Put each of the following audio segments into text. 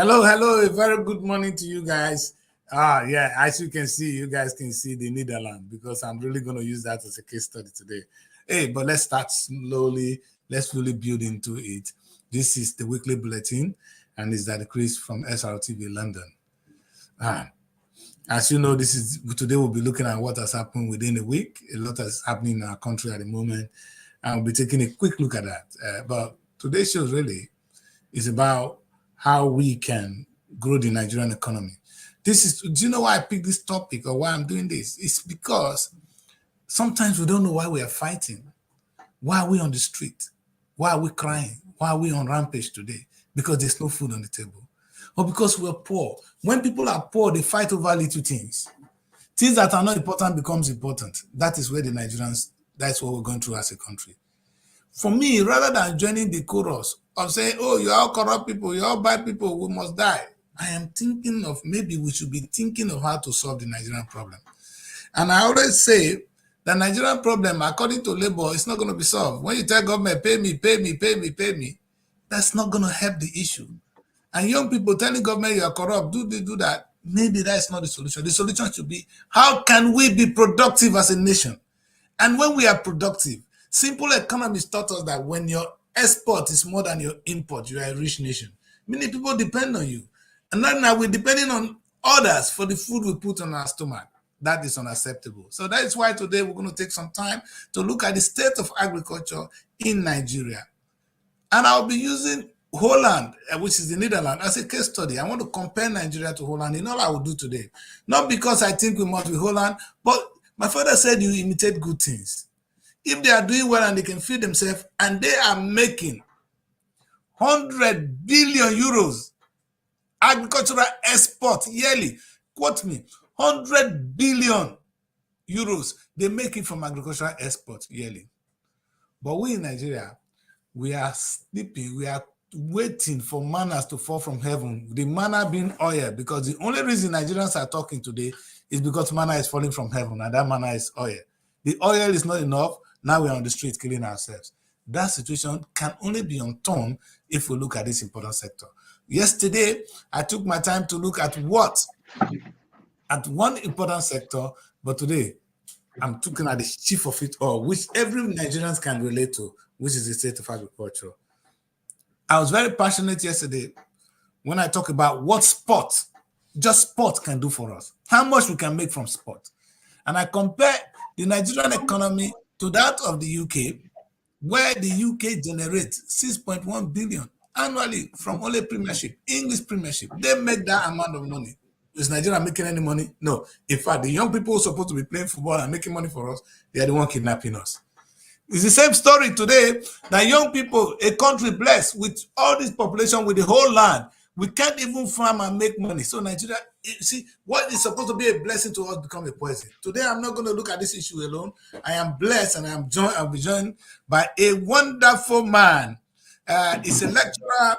Hello, hello. A very good morning to you guys. Yeah, as you can see, you guys can see the Netherlands because I'm really going to use that as a case study today. Hey, but let's start slowly. Let's really build into it. This is the weekly bulletin, and it's that Chris from Srtv London. As you know, today we'll be looking at what has happened within a week. A lot is happening in our country at the moment, and we'll be taking a quick look at that. But today's show really is about how we can grow the Nigerian economy. Do you know why I picked this topic or why I'm doing this? It's because sometimes we don't know why we are fighting. Why are we on the street? Why are we crying? Why are we on rampage today? Because there's no food on the table. Or because we're poor. When people are poor, they fight over little things. Things that are not important becomes important. That is where that's what we're going through as a country. For me, rather than joining the chorus of saying, oh, you're all corrupt people, you're all bad people, we must die, I am thinking of maybe we should be thinking of how to solve the Nigerian problem. And I always say the Nigerian problem, according to Labour, is not going to be solved. When you tell government, pay me, pay me, pay me, pay me, that's not going to help the issue. And young people telling government you are corrupt, do that, maybe that's not the solution. The solution should be, how can we be productive as a nation? And when we are productive, simple economists taught us that when your export is more than your import, you are a rich nation. Many people depend on you. And now we're depending on others for the food we put on our stomach. That is unacceptable. So that is why today we're going to take some time to look at the state of agriculture in Nigeria. And I'll be using Holland, which is the Netherlands, as a case study. I want to compare Nigeria to Holland in all I will do today. Not because I think we must be Holland, but my father said you imitate good things. If they are doing well and they can feed themselves and they are making 100 billion euros agricultural export yearly, quote me, 100 billion euros, they make it from agricultural export yearly. But we in Nigeria, we are sleeping, we are waiting for manna to fall from heaven, the manna being oil, because the only reason Nigerians are talking today is because manna is falling from heaven, and that manna is oil. The oil is not enough. Now we're on the street killing ourselves. That situation can only be unturned if we look at this important sector. Yesterday, I took my time to look at one important sector, but today I'm looking at the chief of it all, which every Nigerian can relate to, which is the state of agriculture. I was very passionate yesterday when I talk about what sport can do for us, how much we can make from sport. And I compare the Nigerian economy to that of the UK, where the UK generates 6.1 billion annually from only Premiership, English Premiership. They make that amount of money. Is Nigeria making any money? No. In fact, the young people who are supposed to be playing football and making money for us, they are the one kidnapping us. It's the same story today that young people, a country blessed with all this population, with the whole land, we can't even farm and make money. So Nigeria, you see, what is supposed to be a blessing to us become a poison. Today, I'm not going to look at this issue alone. I am blessed, and I'll be joined by a wonderful man. He's a lecturer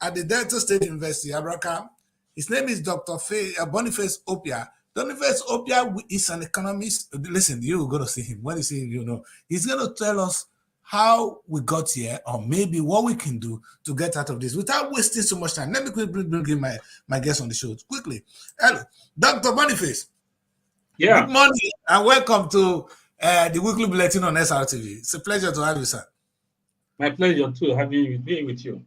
at the Delta State University, Abraka. His name is Dr. BONNYFACE OPIA. BONNYFACE OPIA is an economist. Listen, you're going to see him. When you see him, you know. He's going to tell us how we got here, or maybe what we can do to get out of this without wasting so much time. Let me quickly bring in my guest on the show quickly. Hello, Dr. BONNYFACE. Yeah. Good morning and welcome to the weekly bulletin on Srtv. It's a pleasure to have you, sir. My pleasure too, being with you.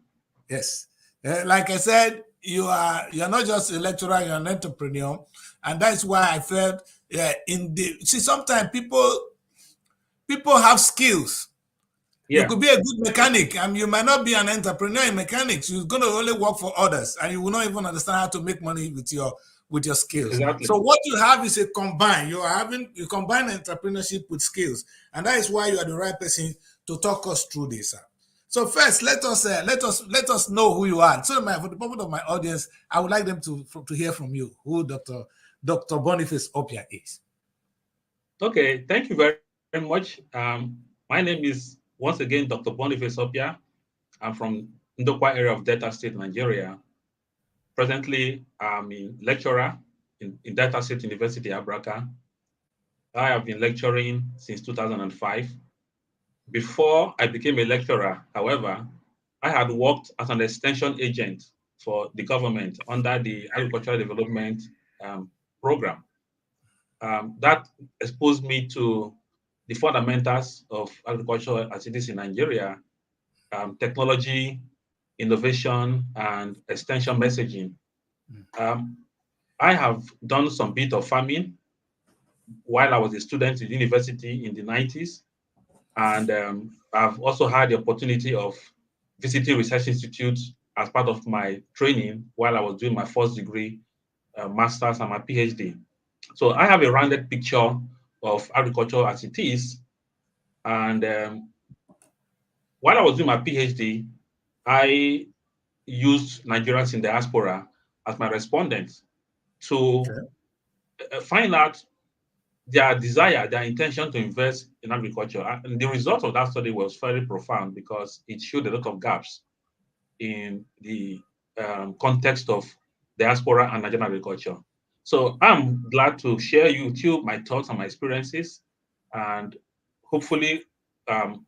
Yes. Like I said, you're not just a lecturer, you're an entrepreneur. And that's why I felt sometimes people have skills. Yeah. You could be a good mechanic, and you might not be an entrepreneur in mechanics. You're going to only work for others, and you will not even understand how to make money with your skills. Exactly. So what you have is a combine. You combine entrepreneurship with skills, and that is why you are the right person to talk us through this. So first, let us know who you are. So for the purpose of my audience, I would like them to hear from you who Dr. BONNYFACE OPIA is. Okay, thank you very much. My name is once again Dr. BONNYFACE OPIA. I'm from Ndokwa area of Delta State, Nigeria. Presently, I'm a lecturer in Delta State University, Abraka. I have been lecturing since 2005. Before I became a lecturer, however, I had worked as an extension agent for the government under the Agricultural Development Program. That exposed me to the fundamentals of agriculture as it is in Nigeria, technology, innovation, and extension messaging. I have done some bit of farming while I was a student in university in the 90s. And I've also had the opportunity of visiting research institutes as part of my training while I was doing my first degree, master's, and my PhD. So I have a rounded picture of agriculture as it is. And while I was doing my PhD, I used Nigerians in diaspora as my respondents to find out their desire, their intention to invest in agriculture. And the result of that study was very profound because it showed a lot of gaps in the context of diaspora and Nigerian agriculture. So I'm glad to share with you my thoughts and my experiences, and hopefully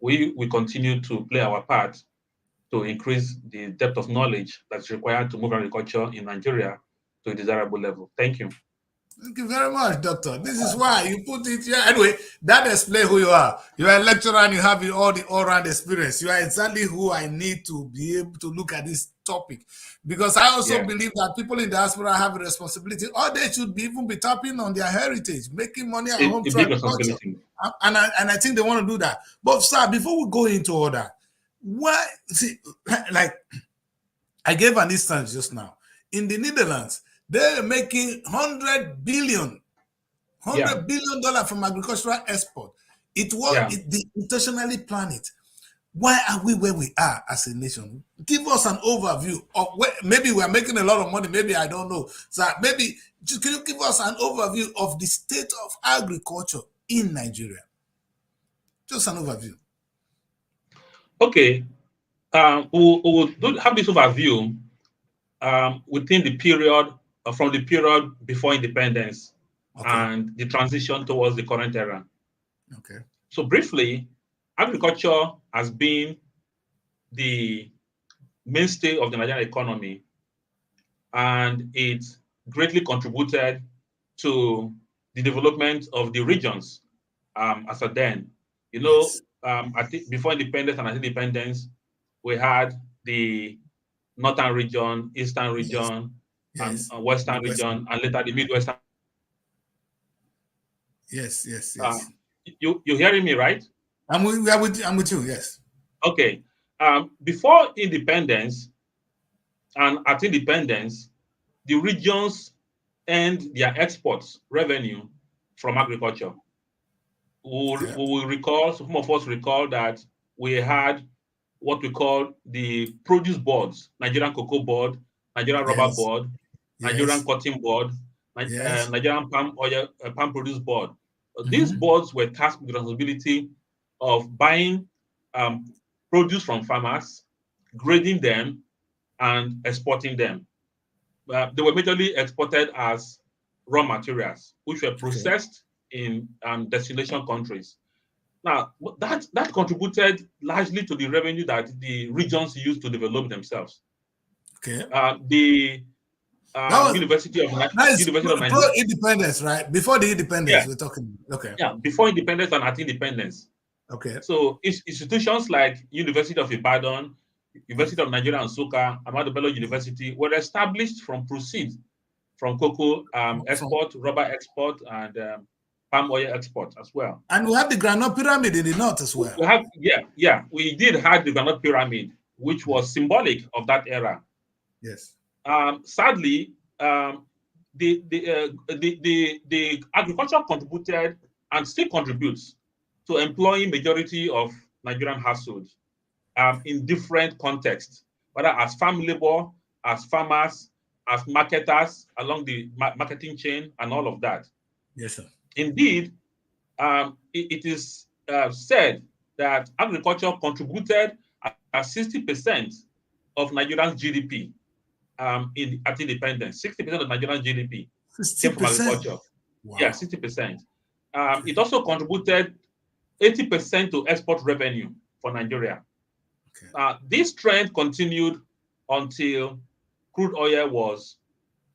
we continue to play our part to increase the depth of knowledge that's required to move agriculture in Nigeria to a desirable level. Thank you. Thank you very much, Doctor. This is why you put it here. Anyway, that explains who you are. You are a lecturer and you have all the all-round experience. You are exactly who I need to be able to look at this topic. Because I also believe that people in diaspora have a responsibility, or they should even be tapping on their heritage, making money at home through agriculture. And I think they want to do that. But sir, before we go into all that, why, see, like I gave an instance just now. In the Netherlands, they're making $100 billion from agricultural export. It was they intentionally planned it. Why are we where we are as a nation? Give us an overview of where, maybe we are making a lot of money, maybe I don't know. So maybe just can you give us an overview of the state of agriculture in Nigeria? Just an overview. Okay. We'll have this overview within the period, from the period before independence and the transition towards the current era. Okay. So briefly, agriculture has been the mainstay of the Nigerian economy, and it greatly contributed to the development of the regions as a then. You know, I think before independence and independence, we had the northern region, eastern region, and western region, and later the midwestern. Yes. You hearing me, right? I'm with you. Yes. Okay. Before independence and at independence, the regions earned their exports revenue from agriculture. We will recall, some of us recall that we had what we call the produce boards: Nigerian Cocoa Board, Nigerian Rubber Board, Nigerian Cotton Board, Nigerian Palm Oil, Palm Produce Board. These boards were tasked with the responsibility of buying produce from farmers, grading them, and exporting them. They were majorly exported as raw materials, which were processed in destination countries. Now, that contributed largely to the revenue that the regions used to develop themselves. Okay. The University of Nigeria. Independence, right? Before the independence, we're talking. Okay. Yeah, before independence and at independence. Okay. So institutions like University of Ibadan, University of Nigeria and Nsukka, Ahmadu Bello University were established from proceeds from cocoa export, rubber export, and palm oil export as well. And we have the Granite Pyramid in the north as well. We have, we did have the Granite Pyramid, which was symbolic of that era. Yes. Sadly, the agriculture contributed and still contributes to employing majority of Nigerian households in different contexts, whether as farm labor, as farmers, as marketers along the marketing chain, and all of that. Yes, sir. Indeed, it is said that agriculture contributed at 60% of Nigeria's GDP at independence. 60% of Nigerian GDP came from agriculture. Wow. Yeah, 60%. It also contributed 80% to export revenue for Nigeria. Okay. This trend continued until crude oil was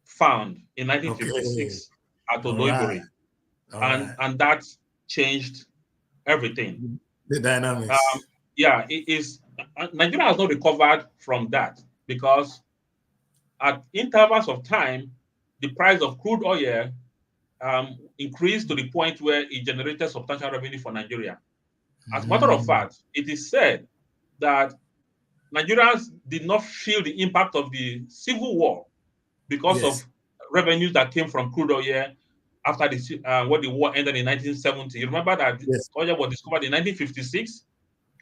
found in Okay. 1956 at All right. Odoibori. All right. And that changed everything. The dynamics. Yeah, it is. Nigeria has not recovered from that because at intervals of time, the price of crude oil increased to the point where it generated substantial revenue for Nigeria. As a matter of fact, it is said that Nigerians did not feel the impact of the civil war because Yes. of revenues that came from crude oil after when the war ended in 1970. You remember that Yes. oil was discovered in 1956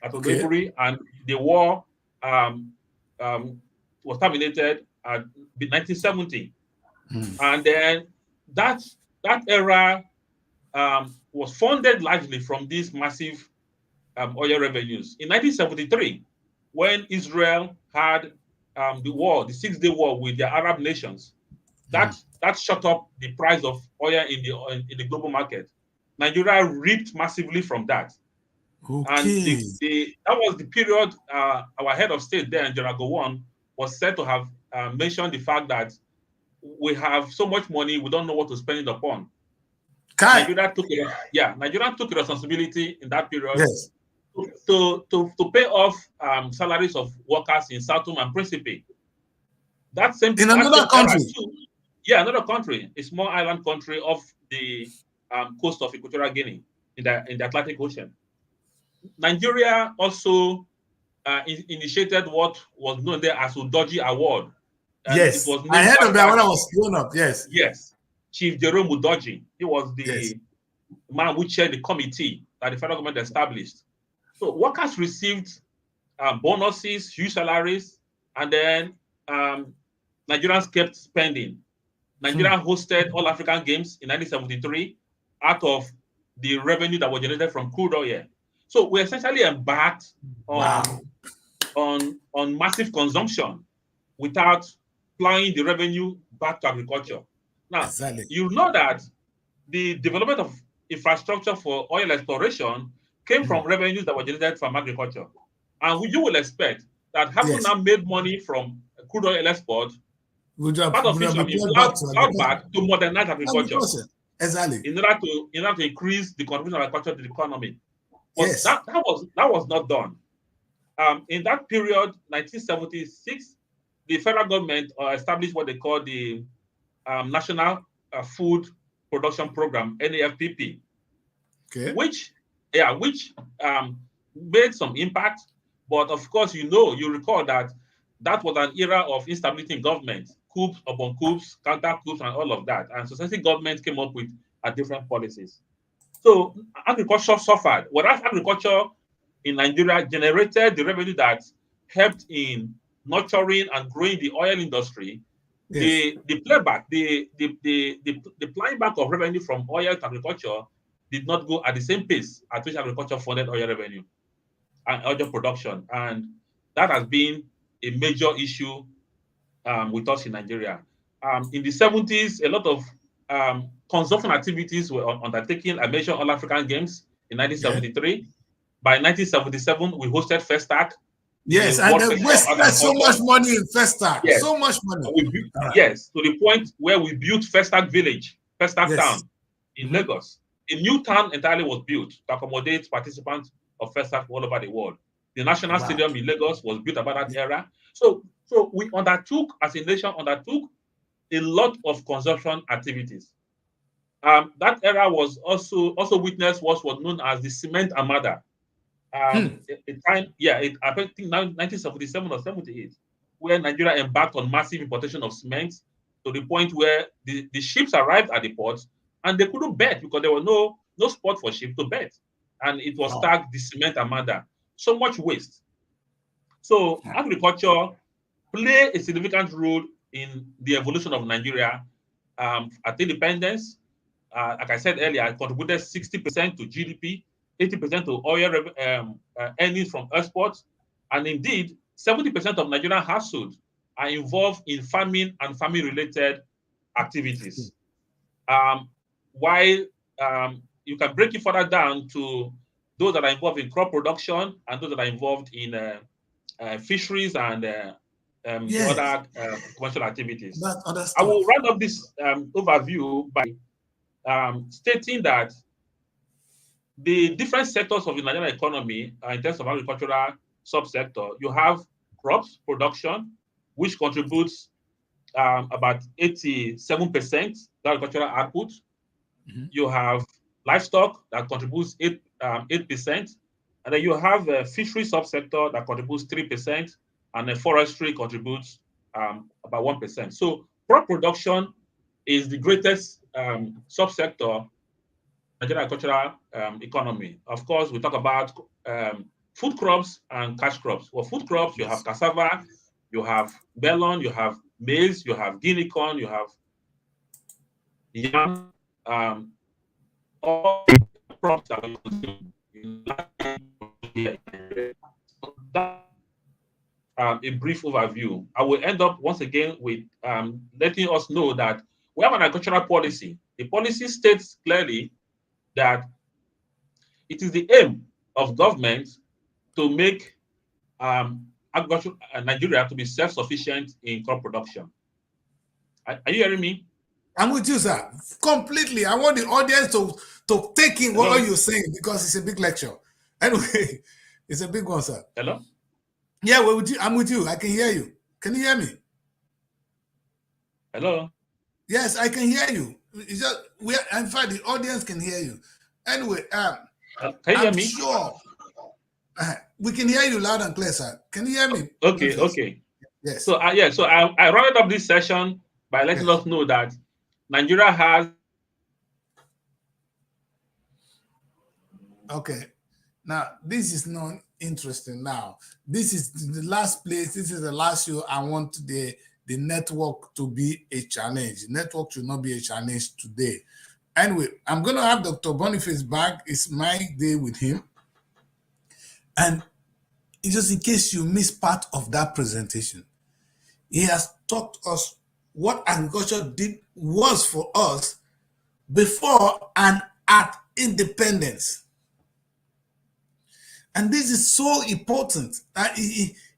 at Okay. Odoibori, and the war was terminated at 1970. And then that era was funded largely from these massive oil revenues. In 1973, when Israel had the 6-day war with the Arab nations, that shot up the price of oil in the global market. Nigeria reaped massively from that. And Okay. that was the period our head of state then, General Gowon, was said to have mentioned the fact that we have so much money, we don't know what to spend it upon. Kai. Nigeria took responsibility in that period Yes. to pay off salaries of workers in Southam and Principe. In another country. Another country, a small island country off the coast of Equatorial Guinea in the Atlantic Ocean. Nigeria also initiated what was known there as Udoji Award. And yes, it was I named heard of that when I after was growing up. Yes. Yes, Chief Jerome Udoji. He was the Yes. man who chaired the committee that the federal government established. So workers received bonuses, huge salaries, and then Nigerians kept spending. Nigeria hosted All African Games in 1973 out of the revenue that was generated from crude oil. So we essentially embarked on massive consumption without plowing the revenue back to agriculture. Now, exactly. You know that the development of infrastructure for oil exploration came from revenues that were generated from agriculture. And you will expect that having now made money from crude oil export, part of it should be plowed back to modernize agriculture. Exactly. In order to increase the contribution of agriculture to the economy. But that was not done. In that period, 1976, the federal government established what they call the National Food Production Program, NAFPP, which made some impact. But of course, you recall that was an era of instability in government, coups upon coups, counter coups, and all of that. And successive governments came up with different policies. So agriculture suffered. Whereas agriculture in Nigeria generated the revenue that helped in nurturing and growing the oil industry, the playback, the flying back of revenue from oil to agriculture did not go at the same pace at which agriculture funded oil revenue and oil production. And that has been a major issue with us in Nigeria. In the 70s, a lot of consumption activities were undertaken. I mentioned All African Games in 1973. By 1977, we hosted Festac. Yes, and they wasted so much money in Festac. Yes. So much money. Yes, to the point where we built Festac Village, Festac Town in Lagos. A new town entirely was built to accommodate participants of Festac all over the world. The National Stadium in Lagos was built about that era. So we as a nation, undertook a lot of consumption activities. That era was also witnessed what was known as the cement armada. I think 1977 or 78, where Nigeria embarked on massive importation of cement to the point where the ships arrived at the ports and they couldn't bet because there was no spot for ships to bet. And it was tagged the cement armada. So much waste. So agriculture played a significant role in the evolution of Nigeria at independence. Like I said earlier, it contributed 60% to GDP, 80% to oil earnings from exports, and indeed, 70% of Nigerian households are involved in farming and farming-related activities. While you can break it further down to those that are involved in crop production and those that are involved in fisheries and the other commercial activities. That other I stuff. will round up this overview by stating that the different sectors of the Nigerian economy, in terms of agricultural subsector, you have crops production, which contributes about 87% to agricultural output. You have livestock that contributes 8%, and then you have a fishery subsector that contributes 3%, and the forestry contributes about 1%. So crop production is the greatest subsector Nigerian agricultural economy. Of course, we talk about food crops and cash crops. Well, food crops, you have cassava, you have melon, you have maize, you have guinea corn, you have yam, all crops that we consume here. A brief overview. I will end up once again with letting us know that we have an agricultural policy. The policy states clearly that it is the aim of government to make agriculture Nigeria to be self-sufficient in crop production. Are you hearing me? I'm with you, sir. Completely. I want the audience to take in what you're saying, because it's a big lecture. Anyway, it's a big one, sir. Hello? Yeah, we're with you. I'm with you. I can hear you. Can you hear me? Hello? Yes, I can hear you. It's just in fact, the audience can hear you. Anyway, can you hear me? Sure. We can hear you loud and clear, sir. Can you hear me? Okay, okay. Yes. So so I rounded up this session by letting us know that Nigeria has. Okay. Now, this is not interesting now. This is the last place. This is the last show. I want the network to be a challenge. The network should not be a challenge today. Anyway, I'm going to have Dr. BONNYFACE back. It's my day with him. And just in case you missed part of that presentation, he has taught us what agriculture was for us before and at independence. And this is so important.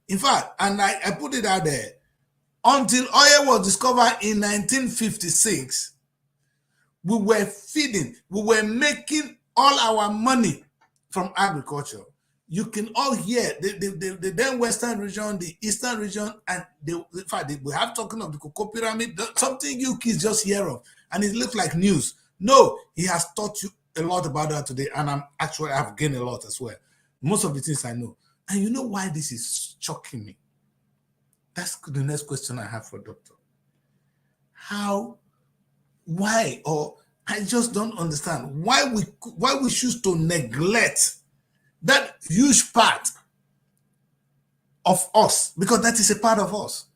In fact, and I put it out there, until oil was discovered in 1956, we were feeding, we were making all our money from agriculture. You can all hear the then Western region, the Eastern region, and in fact, we have talking of the cocoa pyramid, something you kids just hear of, and it looks like news. No, he has taught you a lot about that today, and I've gained a lot as well. Most of the things I know. And you know why this is shocking me? That's the next question I have for Doctor. Why, or I just don't understand why we choose to neglect that huge part of us, because that is a part of us.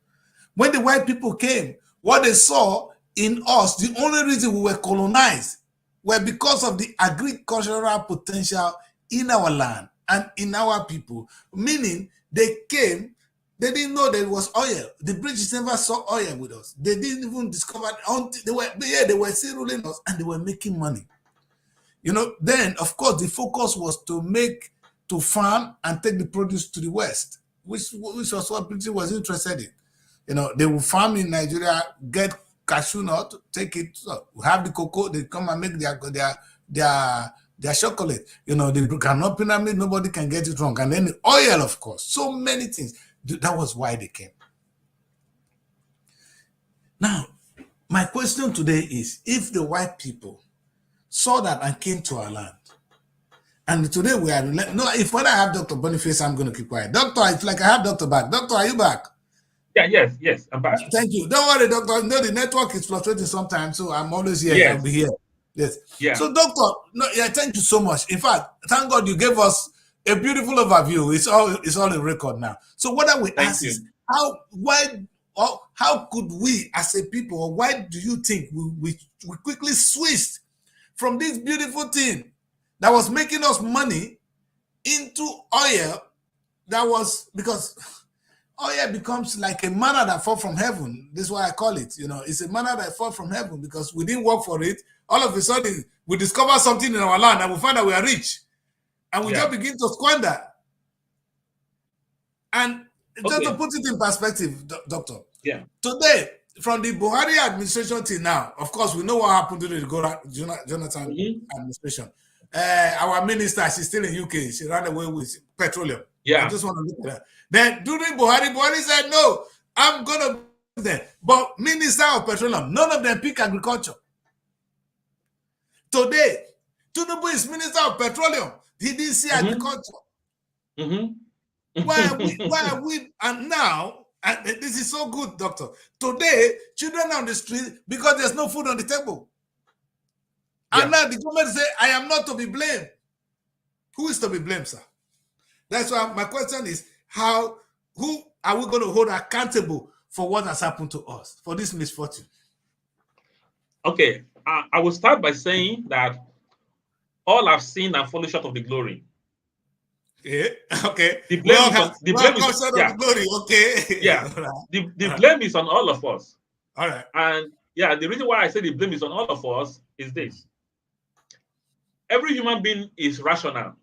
When the white people came, what they saw in us, the only reason we were colonized were because of the agricultural potential in our land and in our people. Meaning they came, they didn't know there was oil. The British never saw oil with us. They didn't even discover it until they were still ruling us, and they were making money. You know, then of course the focus was to farm and take the produce to the West, which was what Britain was interested in. You know, they will farm in Nigeria, get cashew nut, take it, have the cocoa, they come and make their chocolate. You know, they cannot pyramid, nobody can get it wrong. And then the oil, of course, so many things. That was why they came. Now, my question today is, if the white people saw that and came to our land, and today we are, when I have Dr. BONNYFACE, I'm going to keep quiet. Doctor, it's like I have Doctor back. Doctor, are you back? Yeah, yes, I'm back. Thank you. Don't worry, Doctor. I know the network is fluctuating sometimes, so I'm always here. Yes. I'll be here. Yes. Yeah. So, Doctor, thank you so much. In fact, thank God you gave us a beautiful overview. It's all in record now. So, what I will ask is, how could we as a people, or why do you think we quickly switched from this beautiful thing that was making us money into oil? That was because oil becomes like a manna that fall from heaven. This is why I call it. You know, it's a manna that fall from heaven because we didn't work for it. All of a sudden, we discover something in our land and we find that we are rich. And we just begin to squander. And just to put it in perspective, Doctor. Yeah. Today, from the Buhari administration till now, of course, we know what happened during the Jonathan administration. Our minister, she's still in UK. She ran away with petroleum. Yeah. I just want to look at that. Then during Buhari said, no, I'm going to be there. But Minister of Petroleum, none of them pick agriculture. Today, Tinubu is Minister of Petroleum. He didn't see agriculture. Why are we, and now, and this is so good, Doctor. Today, children are on the street because there's no food on the table. And now the government say, I am not to be blamed. Who is to be blamed, sir? That's why my question is, who are we going to hold accountable for what has happened to us, for this misfortune? Okay, I will start by saying that all have sinned and fallen short of the glory. Yeah. Okay. The blame is on the glory. Okay. Yeah. The blame is on all of us. All right. And yeah, the reason why I say the blame is on all of us is this. Every human being is rational.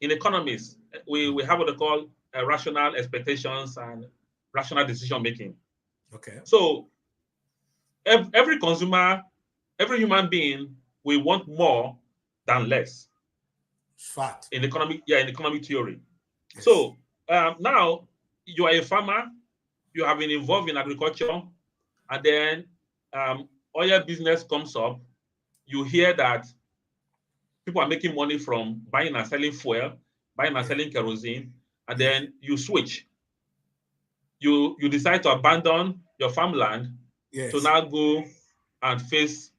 In economics, we have what they call rational expectations and rational decision making. Okay. So every consumer, every human being, we want more than less. Fact. In economic theory. Yes. So now you are a farmer, you have been involved in agriculture, and then oil business comes up. You hear that people are making money from buying and selling fuel, buying and selling kerosene, and then you switch. You decide to abandon your farmland to now go and face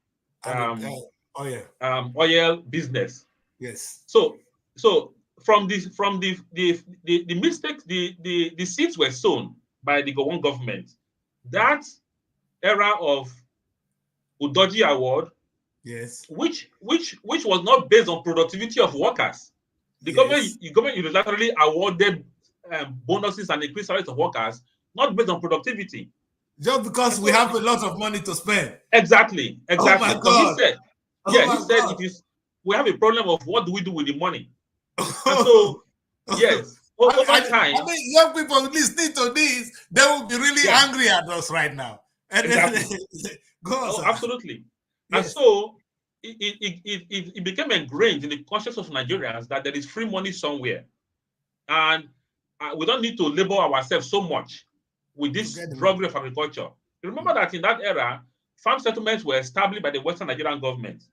oil business. Yes. So from the mistakes, the seeds were sown by the Gowon government. That era of Udoji Award, yes, which was not based on productivity of workers. The government unilaterally awarded bonuses and increased salaries of workers, not based on productivity. Just because we have a lot of money to spend. Exactly. Oh my God. So he said, it is. We have a problem of what do we do with the money. And so, yes, over time. I mean, young people listening to this, they will be really angry at us right now. And exactly. Go on, absolutely. Yes. And so, it became ingrained in the consciousness of Nigerians that there is free money somewhere. And we don't need to labor ourselves so much with this drug of agriculture. Remember that in that era, farm settlements were established by the Western Nigerian government.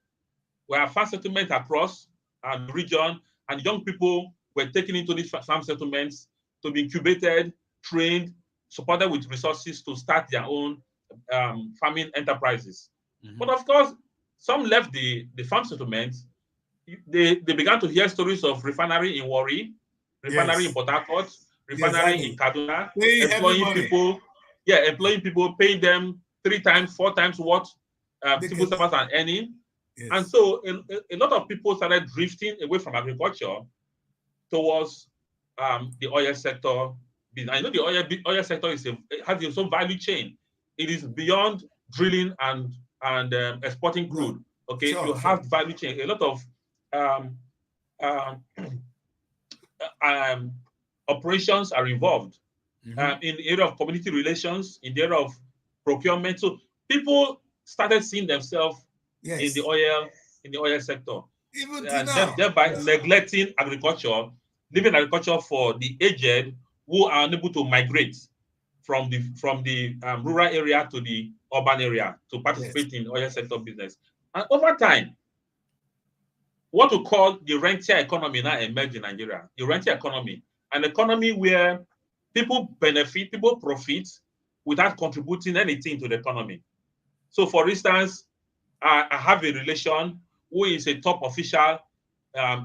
We have farm settlements across the region, and young people were taken into these farm settlements to be incubated, trained, supported with resources to start their own farming enterprises. But of course, some left the farm settlements. They began to hear stories of refinery in Warri, refinery in Port Harcourt, refinery in Kaduna, employing people, paying them 3 times, 4 times what civil servants are earning. Yes. And so a lot of people started drifting away from agriculture towards the oil sector. I know the oil sector has its own value chain. It is beyond drilling and exporting crude. Okay, you have value chain. A lot of operations are involved in the area of community relations, in the area of procurement. So people started seeing themselves in the oil sector, and thereby neglecting agriculture, leaving agriculture for the aged who are unable to migrate from the rural area to the urban area to participate in oil sector business. And over time, what we call the rentier economy now emerged in Nigeria. The rentier economy, an economy where people benefit, people profit without contributing anything to the economy. So, for instance, I have a relation who is a top official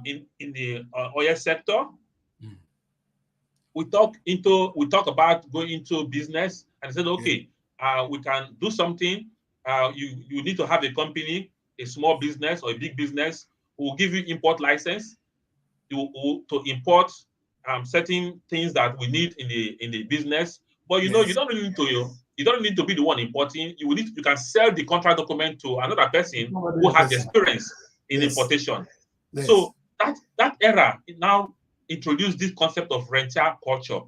in the oil sector. We talk about going into business, and said, okay, we can do something. You need to have a company, a small business or a big business. We'll give you import license to import certain things that we need in the business. But you know, you don't really need to be the one importing. You can sell the contract document to another person who has experience in importation. So that era now introduced this concept of rentier culture.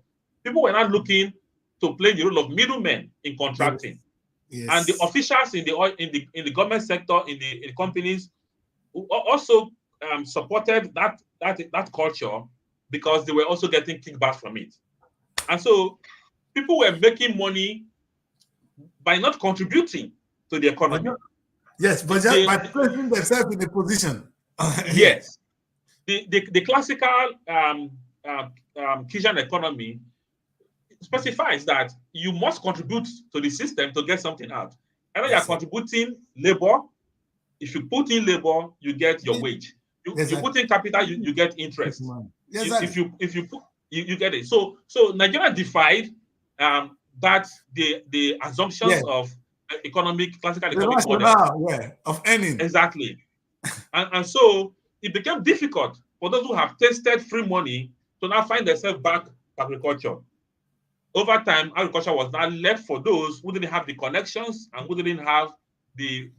people were not looking to play the role of middlemen in contracting. Yes. And the officials in the government sector, in the companies, also supported that culture because they were also getting kickbacks from it. And so people were making money by not contributing to the economy. Yes, but just by placing themselves in a position. Yes. The classical Keynesian economy specifies that you must contribute to the system to get something out. And you are contributing labor. If you put in labor, you get your wage. You put in capital, you get interest. If you put, you get it. So Nigeria defied that the assumptions of classical economic model of earning. Exactly. And so it became difficult for those who have tasted free money to now find themselves back to agriculture. Over time, agriculture was now left for those who didn't have the connections and who didn't have the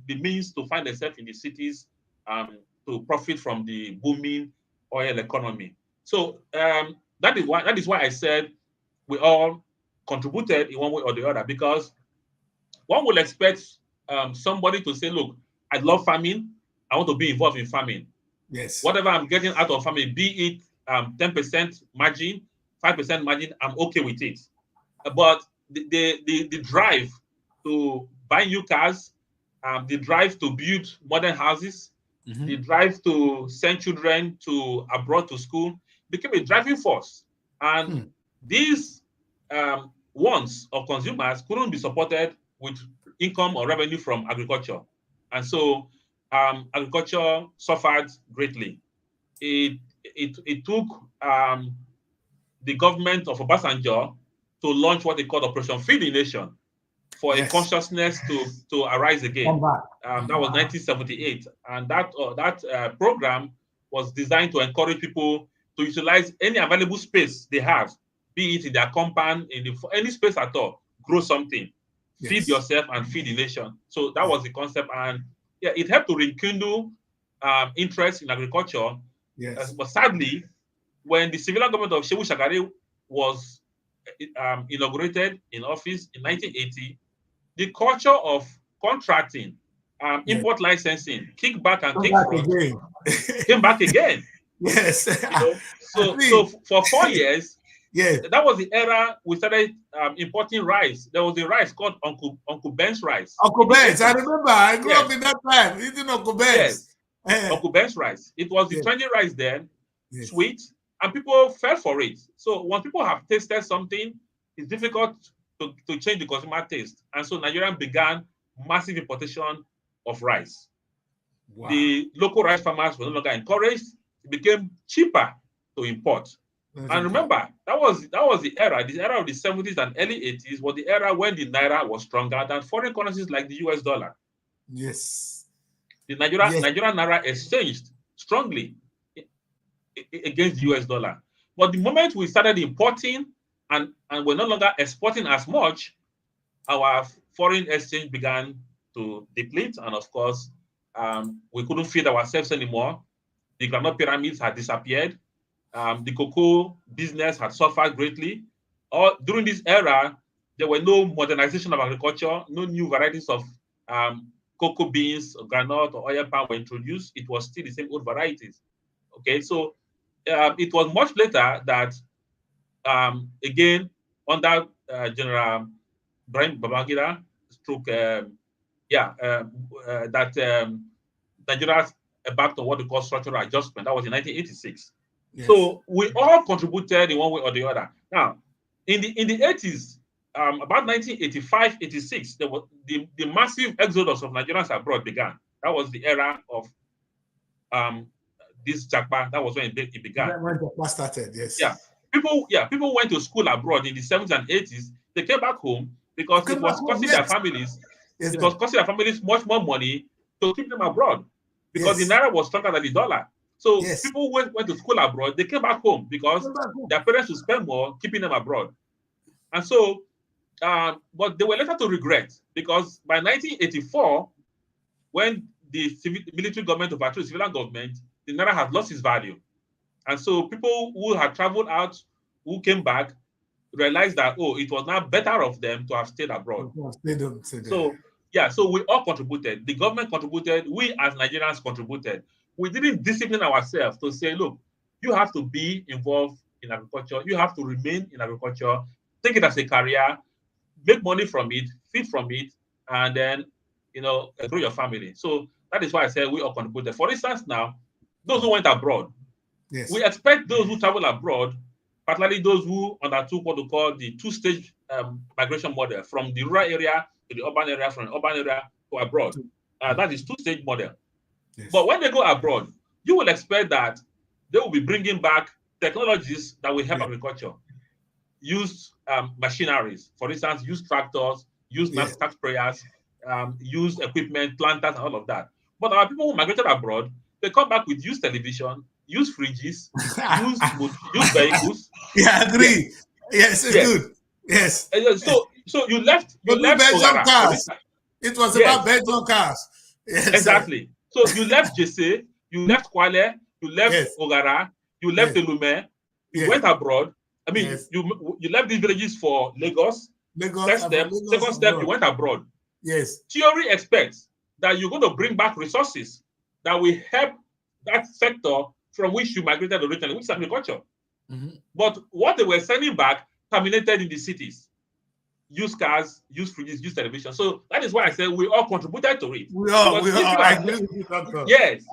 means to find themselves in the cities to profit from the booming oil economy. So that is why I said we all contributed in one way or the other, because one would expect somebody to say, look, I love farming. I want to be involved in farming. Yes. Whatever I'm getting out of farming, be it 10% margin, 5% margin, I'm okay with it. But the drive to buy new cars, the drive to build modern houses, the drive to send children abroad to school became a driving force. And these wants of consumers couldn't be supported with income or revenue from agriculture. And so agriculture suffered greatly. It took the government of Obasanjo to launch what they called Operation Feed the Nation for a consciousness to arise again. That was 1978. And that program was designed to encourage people to utilize any available space they have, be it in their compound, any space at all, grow something, feed yourself and feed the nation. So that was the concept. And yeah, it helped to rekindle interest in agriculture. But sadly, when the civilian government of Shehu Shagari was inaugurated in office in 1980, the culture of contracting, import licensing, kickback and take fraud came back again. Yes. So for 4 years, that was the era we started importing rice. There was a rice called Uncle Ben's rice. Uncle Ben's, I remember. I grew up in that time eating Uncle Ben's. Yes. Uncle Ben's rice. It was the trendy rice then, sweet, and people fell for it. So when people have tasted something, it's difficult to change the consumer taste. And so Nigeria began massive importation of rice. Wow. The local rice farmers were no longer encouraged. It became cheaper to import. And remember, that was the era of the 70s and early 80s was the era when the Naira was stronger than foreign currencies like the US dollar. Yes. The Nigerian Naira exchanged strongly against the US dollar. But the moment we started importing and we're no longer exporting as much, our foreign exchange began to deplete. And of course, we couldn't feed ourselves anymore. The groundnut pyramids had disappeared. The cocoa business had suffered greatly. During this era, there were no modernization of agriculture, no new varieties of cocoa beans, or groundnut, or oil palm were introduced. It was still the same old varieties. Okay, so it was much later that, again, under General Brian Babangida, Nigeria embarked on what they call structural adjustment. That was in 1986. Yes. So we all contributed in one way or the other. Now, in the 80s, about 1985, 86, there was the massive exodus of Nigerians abroad began. That was the era of this Jakpa. That was when it began. When Jakpa started, yes. People went to school abroad in the 70s and 80s. They came back home because it was costing their families. It was costing their families much more money to keep them abroad because the Naira was stronger than the dollar. So people went to school abroad. They came back home because their parents would spend more keeping them abroad. And so, but they were later to regret because by 1984, when the military government overthrew the civilian government, the Naira had lost its value. And so people who had traveled out, who came back, realized that, oh, it was now better of them to have stayed abroad. They don't say that. So, yeah, so we all contributed. The government contributed. We as Nigerians contributed. We didn't discipline ourselves to say, look, you have to be involved in agriculture. You have to remain in agriculture. Take it as a career, make money from it, feed from it, and then, grow your family. So that is why I said we all contributed. For instance, now, those who went abroad, Yes. we expect those who travel abroad, particularly those who undertook what we call the two-stage migration model, from the rural area to the urban area, from the urban area to abroad. That is two-stage model. Yes. But when they go abroad, you will expect that they will be bringing back technologies that will help agriculture. Use machineries, for instance, use tractors, use knapsack sprayers, use equipment, planters, and all of that. But our people who migrated abroad, they come back with used television, use fridges, use vehicles. Yeah, I agree. Yes, it's good. Yes. So you left Belgian cars. It was about Belgian cars. Yes, exactly. So you left Jesse, you left Kwale, you left Ogara, you left Elume, you went abroad. I mean, you left these villages for Lagos. First step, second step, you went abroad. Yes. Theory expects that you're going to bring back resources that will help that sector from which you migrated originally, which is agriculture. But what they were sending back terminated in the cities. Use cars, use fridges, use television. So that is why I said we all contributed to it. We all. I agree with you, Doctor. Yes.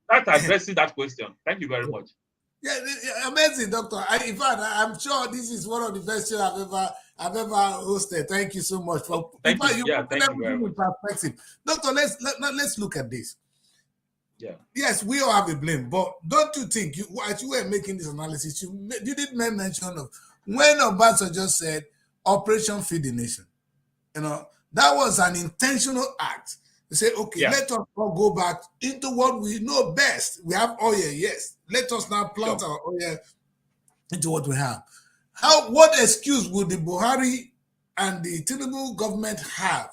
That addresses that question. Thank you very much. Yeah, amazing, Doctor. In fact, I'm sure this is one of the best shows I've ever hosted. Thank you so much for. Thank you. You put everything in perspective, Doctor. Let's look at this. Yeah. Yes, we all have a blame, but don't you think as you were making this analysis, you did make mention of when Obasanjo just said Operation Feed the Nation. That was an intentional act. They say, okay, let us all go back into what we know best. We have oil, yes. Let us now plant our oil into what we have. What excuse would the Buhari and the Tinubu government have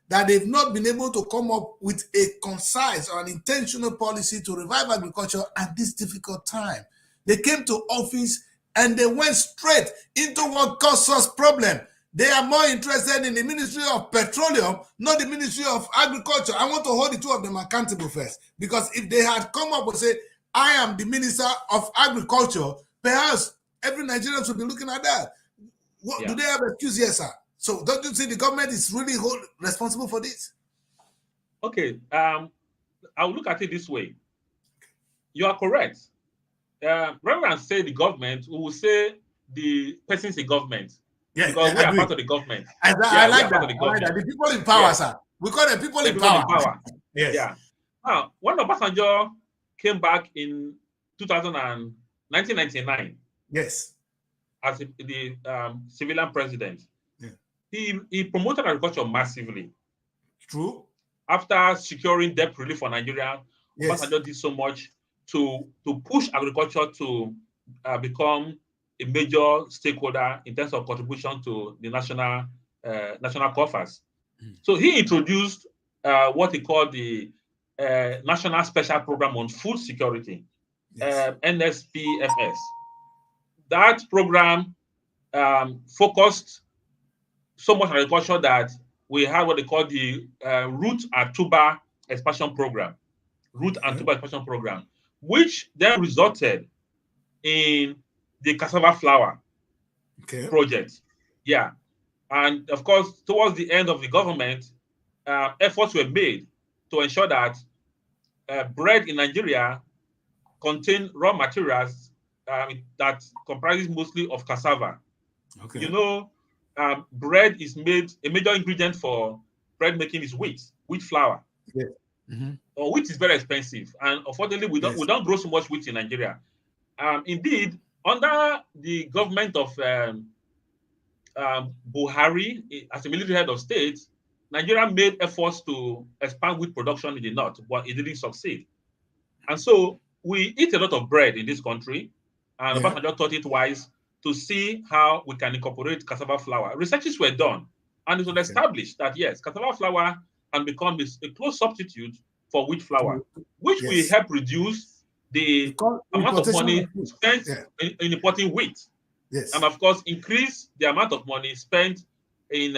that they've not been able to come up with a concise or an intentional policy to revive agriculture at this difficult time? They came to office and they went straight into what caused us problem. They are more interested in the Ministry of Petroleum, not the Ministry of Agriculture. I want to hold the two of them accountable first. Because if they had come up and say, I am the Minister of Agriculture, perhaps every Nigerian should be looking at that. Do they have an excuse? Yes, sir. So don't you think the government is really responsible for this? Okay. I'll look at it this way. You are correct. Rather than say the government, we will say the persons in government. Yeah, because we are part of the government. I like that. The people in power, sir. We call them people in power. Yes. Yeah. Now, when Obasanjo came back in 1999, yes, as the civilian president, he promoted agriculture massively. True. After securing debt relief for Nigeria, Obasanjo did so much to push agriculture to become a major stakeholder in terms of contribution to the national coffers. So he introduced what he called the National Special Program on Food Security, NSPFS. That program focused so much on agriculture that we had what they call the Root and Tuber Expansion Program, which then resulted in the cassava flour project. Yeah. And of course, towards the end of the government, efforts were made to ensure that bread in Nigeria contain raw materials that comprises mostly of cassava. Okay. Bread is made, a major ingredient for bread making is wheat flour. Yeah. Wheat is very expensive, and unfortunately, we don't grow so much wheat in Nigeria. Indeed, under the government of Buhari, as a military head of state, Nigeria made efforts to expand wheat production in the north, but it didn't succeed. And so we eat a lot of bread in this country, and Obasanjo thought it wise to see how we can incorporate cassava flour. Researches were done, and it was established that yes, cassava flour can become a close substitute for wheat flour, which will help reduce the amount of money spent in importing wheat. Yes. And of course, increase the amount of money spent in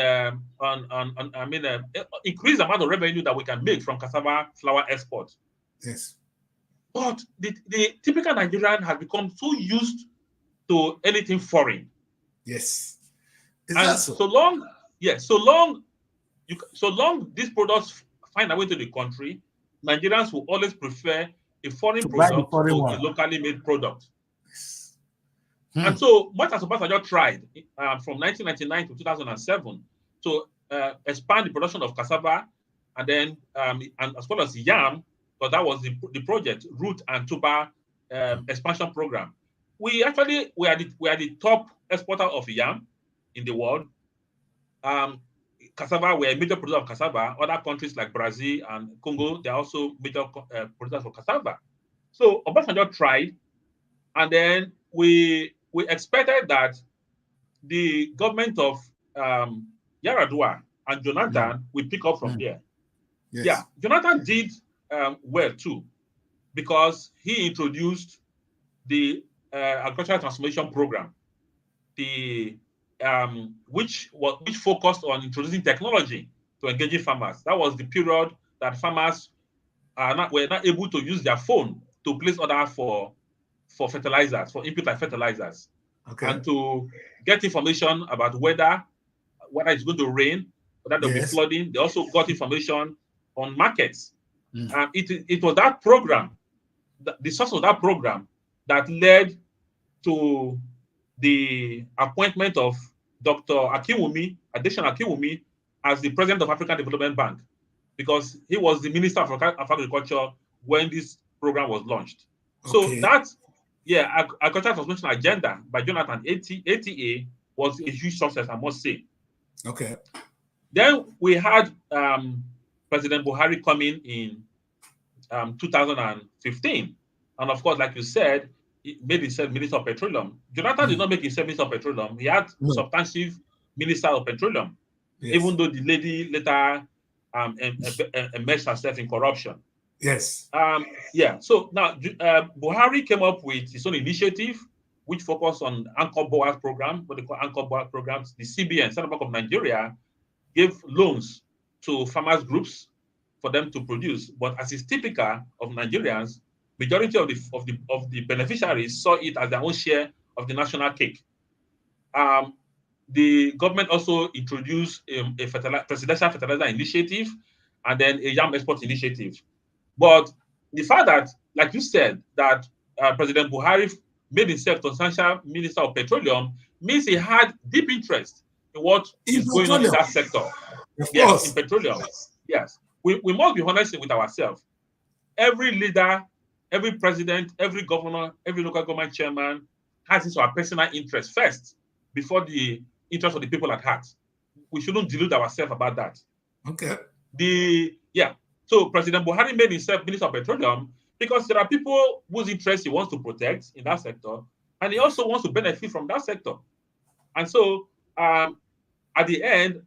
increase the amount of revenue that we can make from cassava flour export. Yes. But the typical Nigerian has become so used to anything foreign. Yes. So long these products find their way to the country, Nigerians will always prefer a foreign product to a locally made product. Yes. And so much as Obasanjo tried from 1999 to 2007 to expand the production of cassava and then and as well as yam, because that was the project root and tuber expansion program. We are the top exporter of yam in the world. Cassava, we're a major producer of cassava. Other countries like Brazil and Congo, they're also major producers of cassava. So Obasanjo tried, and then we expected that the government of Yaradua and Jonathan will pick up from there. Yes. Yeah, Jonathan did well too, because he introduced the agricultural transformation program, which focused on introducing technology to engaging farmers. That was the period that farmers were not able to use their phone to place orders for fertilizers, for input like fertilizers, and to get information about whether it's going to rain, whether there'll be flooding. They also got information on markets. It was that program, the source of that program, that led to the appointment of Dr. Adesina Akinwumi as the president of African Development Bank, because he was the Minister of Agriculture when this program was launched. So that, agricultural transformation agenda by Jonathan, ATA, was a huge success, I must say. Okay. Then we had President Buhari coming in 2015. And of course, like you said, he made himself Minister of Petroleum. Jonathan did not make himself Minister of Petroleum. He had substantive Minister of Petroleum, even though the lady later immersed herself in corruption. Yes. So now Buhari came up with his own initiative, which focused on Anchor Boaz program, what they call Anchor Boaz programs. The CBN, Central Bank of Nigeria, gave loans to farmers groups for them to produce. But as is typical of Nigerians, majority of the beneficiaries saw it as their own share of the national cake. The government also introduced a presidential fertilizer initiative and then a yam export initiative. But the fact that, like you said, that President Buhari made himself substantial Minister of Petroleum means he had deep interest in what is going on in that sector. Yes, in petroleum. Yes. We must be honest with ourselves. Every leader, every president, every governor, every local government chairman has his or her personal interest first before the interest of the people at heart. We shouldn't delude ourselves about that. Okay. So President Buhari made himself Minister of Petroleum because there are people whose interests he wants to protect in that sector, and he also wants to benefit from that sector. And so at the end,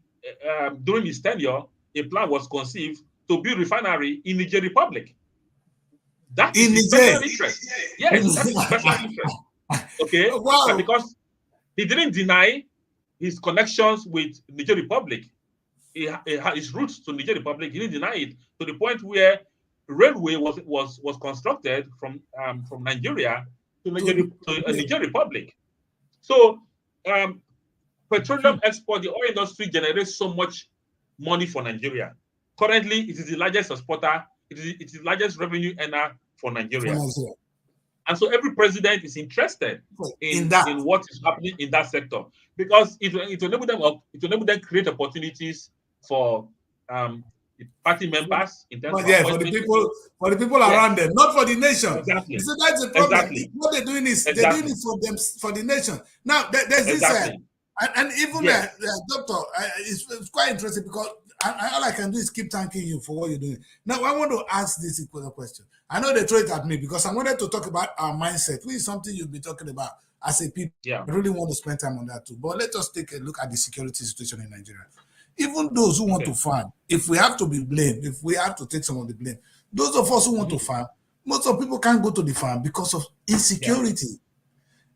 during his tenure, a plan was conceived to build refinery in Niger Republic. That is his special interest. Yes, that's his special interest. Okay? Wow. Because he didn't deny his connections with Niger Republic. His roots to Niger Republic, he didn't deny it, to the point where railway was constructed from Nigeria to Niger Republic. So petroleum export, the oil industry generates so much money for Nigeria. Currently, it is the largest exporter, it is the largest revenue earner for Nigeria. And so every president is interested in what is happening in that sector, because it will enable them create opportunities for the party members in terms of for the people around them, not for the nation. Exactly. So that's the problem. What they're doing is they're doing it for them, for the nation. Now there's this and even doctor, it's quite interesting, because all I can do is keep thanking you for what you're doing. Now I want to ask this equal question. I know they throw it at me because I wanted to talk about our mindset, which is something you'll be talking about as a people. Yeah. I really want to spend time on that too. But let's just take a look at the security situation in Nigeria. Even those who want to farm, if we have to be blamed, if we have to take some of the blame, those of us who want to farm, Most of people can't go to the farm because of insecurity.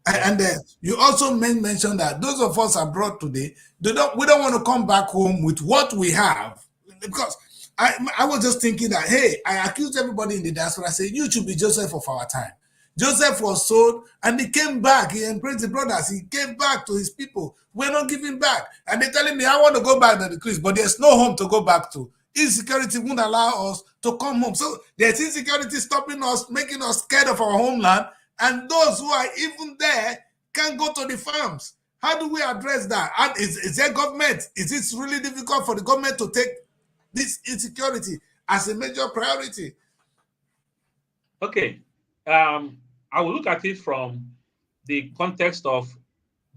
Yeah. And you also mentioned that those of us abroad today, we don't want to come back home with what we have. Because I was just thinking that, hey, I accused everybody in the diaspora, I said, you should be Joseph of our time. Joseph was sold and he came back. He embraced the brothers. He came back to his people. We're not giving back. And they're telling me, I want to go back to the Christ, but there's no home to go back to. Insecurity won't allow us to come home. So there's insecurity stopping us, making us scared of our homeland. And those who are even there can't go to the farms. How do we address that? And is there government? Is it really difficult for the government to take this insecurity as a major priority? Okay. I will look at it from the context of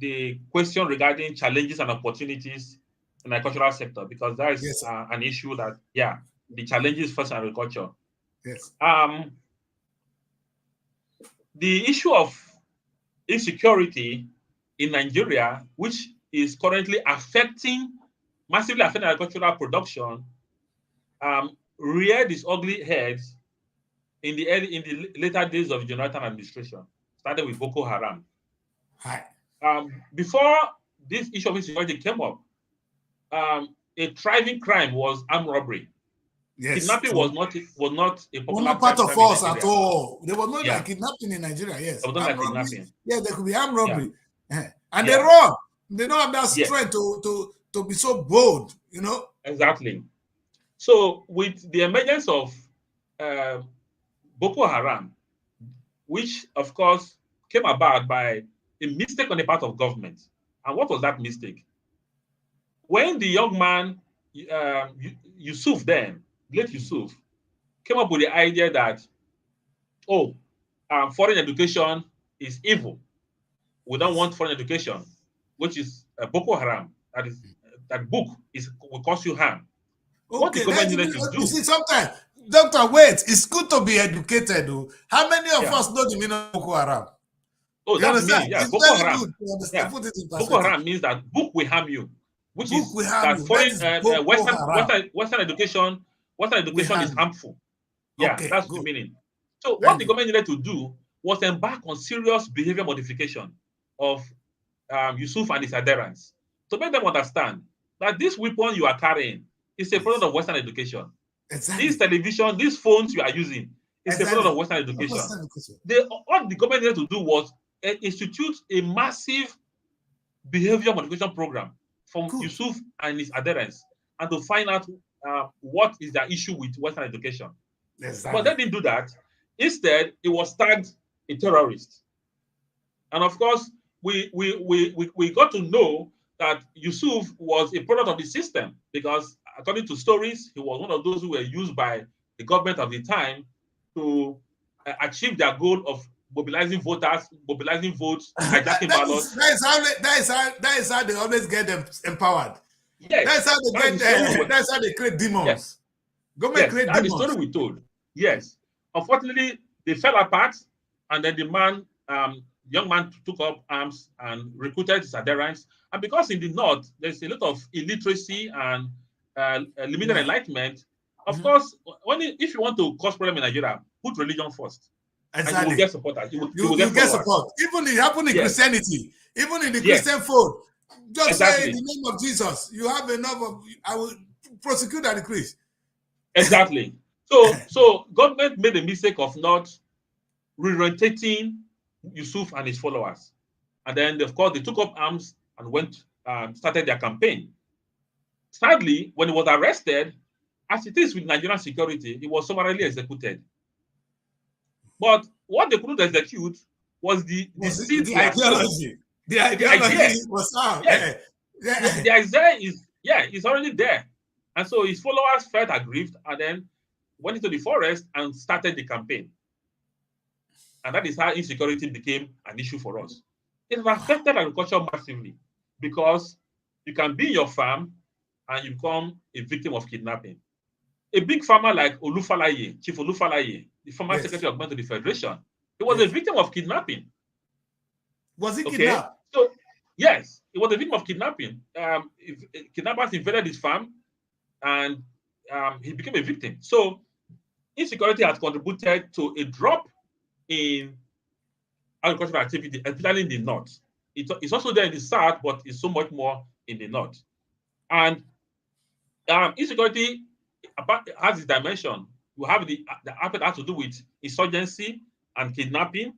the question regarding challenges and opportunities in the agricultural sector, because that is Yes, an issue that, the challenges first in agriculture. yes. The issue of insecurity in Nigeria, which is currently massively affecting agricultural production, reared its ugly head in the later days of the Jonathan administration, started with Boko Haram. Hi. Before this issue of insecurity came up, a thriving crime was armed robbery. Yes, Kidnapping was not a popular part of crime in us at Nigeria. all. There was no like kidnapping in Nigeria. Yes, There was not like robbery. kidnapping. Yeah, there could be armed robbery, and they Yeah. run. They don't have that strength to be so bold. You know. Exactly. So with the emergence of Boko Haram, which of course came about by a mistake on the part of government. And what was that mistake? When the young man, Yusuf then, late Yusuf, came up with the idea that, foreign education is evil. We don't want foreign education, which is Boko Haram. That book will cause you harm. What the government needed to do. You see, sometimes, Doctor, wait, it's good to be educated. Though. How many of us know the meaning of Boko Haram? Oh, that's meaning. Yeah, it's Boko very Haram. good to understand. Put it in perspective. Boko Haram means that book will harm you, which book is that foreign Western education is harmful. Yeah, okay, that's good. The meaning. So what the government needed to do was embark on serious behavior modification of Yusuf and his adherents to make them understand that this weapon you are carrying is a product of Western education. Exactly. This television, these phones you are using is a product of Western education. What the government needed to do was institute a massive behavior modification program from Yusuf and his adherents, and to find out what is the issue with Western education. Exactly. But they didn't do that. Instead, it was tagged a terrorist. And of course, we got to know that Yusuf was a product of the system, because according to stories, he was one of those who were used by the government of the time to achieve their goal of mobilizing voters, mobilizing votes, hijacking ballots. That is how they always get them empowered. Yes. That's how they get there. That's how they create demons. Yes. Government create demons. That's the story we told. Yes. Unfortunately, they fell apart, and then the young man took up arms and recruited his adherents. And because in the north there's a lot of illiteracy and limited enlightenment, of course, if you want to cause problem in Nigeria, put religion first. Exactly. And you will get supporters. You will get support. Even it happened in Christianity, even in the Christian fold. Just say in the name of Jesus, you have enough of, I will prosecute and decrease. Exactly. So government made the mistake of not re-rotating Yusuf and his followers. And then, of course, they took up arms and went started their campaign. Sadly, when he was arrested, as it is with Nigerian security, he was summarily executed. But what they couldn't execute was the ideology. The ideology was out. Yes. The idea is already there. And so his followers felt aggrieved and then went into the forest and started the campaign. And that is how insecurity became an issue for us. It affected agriculture massively, because you can be in your farm and you become a victim of kidnapping. A big farmer like Olufalaye, Chief Olufalaye, the former Secretary of Government to the Federation, he was a victim of kidnapping. Was he kidnapped? So, yes, he was a victim of kidnapping. Kidnappers invaded his farm and he became a victim. So insecurity has contributed to a drop in agricultural activity, especially in the north. It's also there in the south, but it's so much more in the north. And insecurity has its dimension. You have the aspect that has to do with insurgency and kidnapping.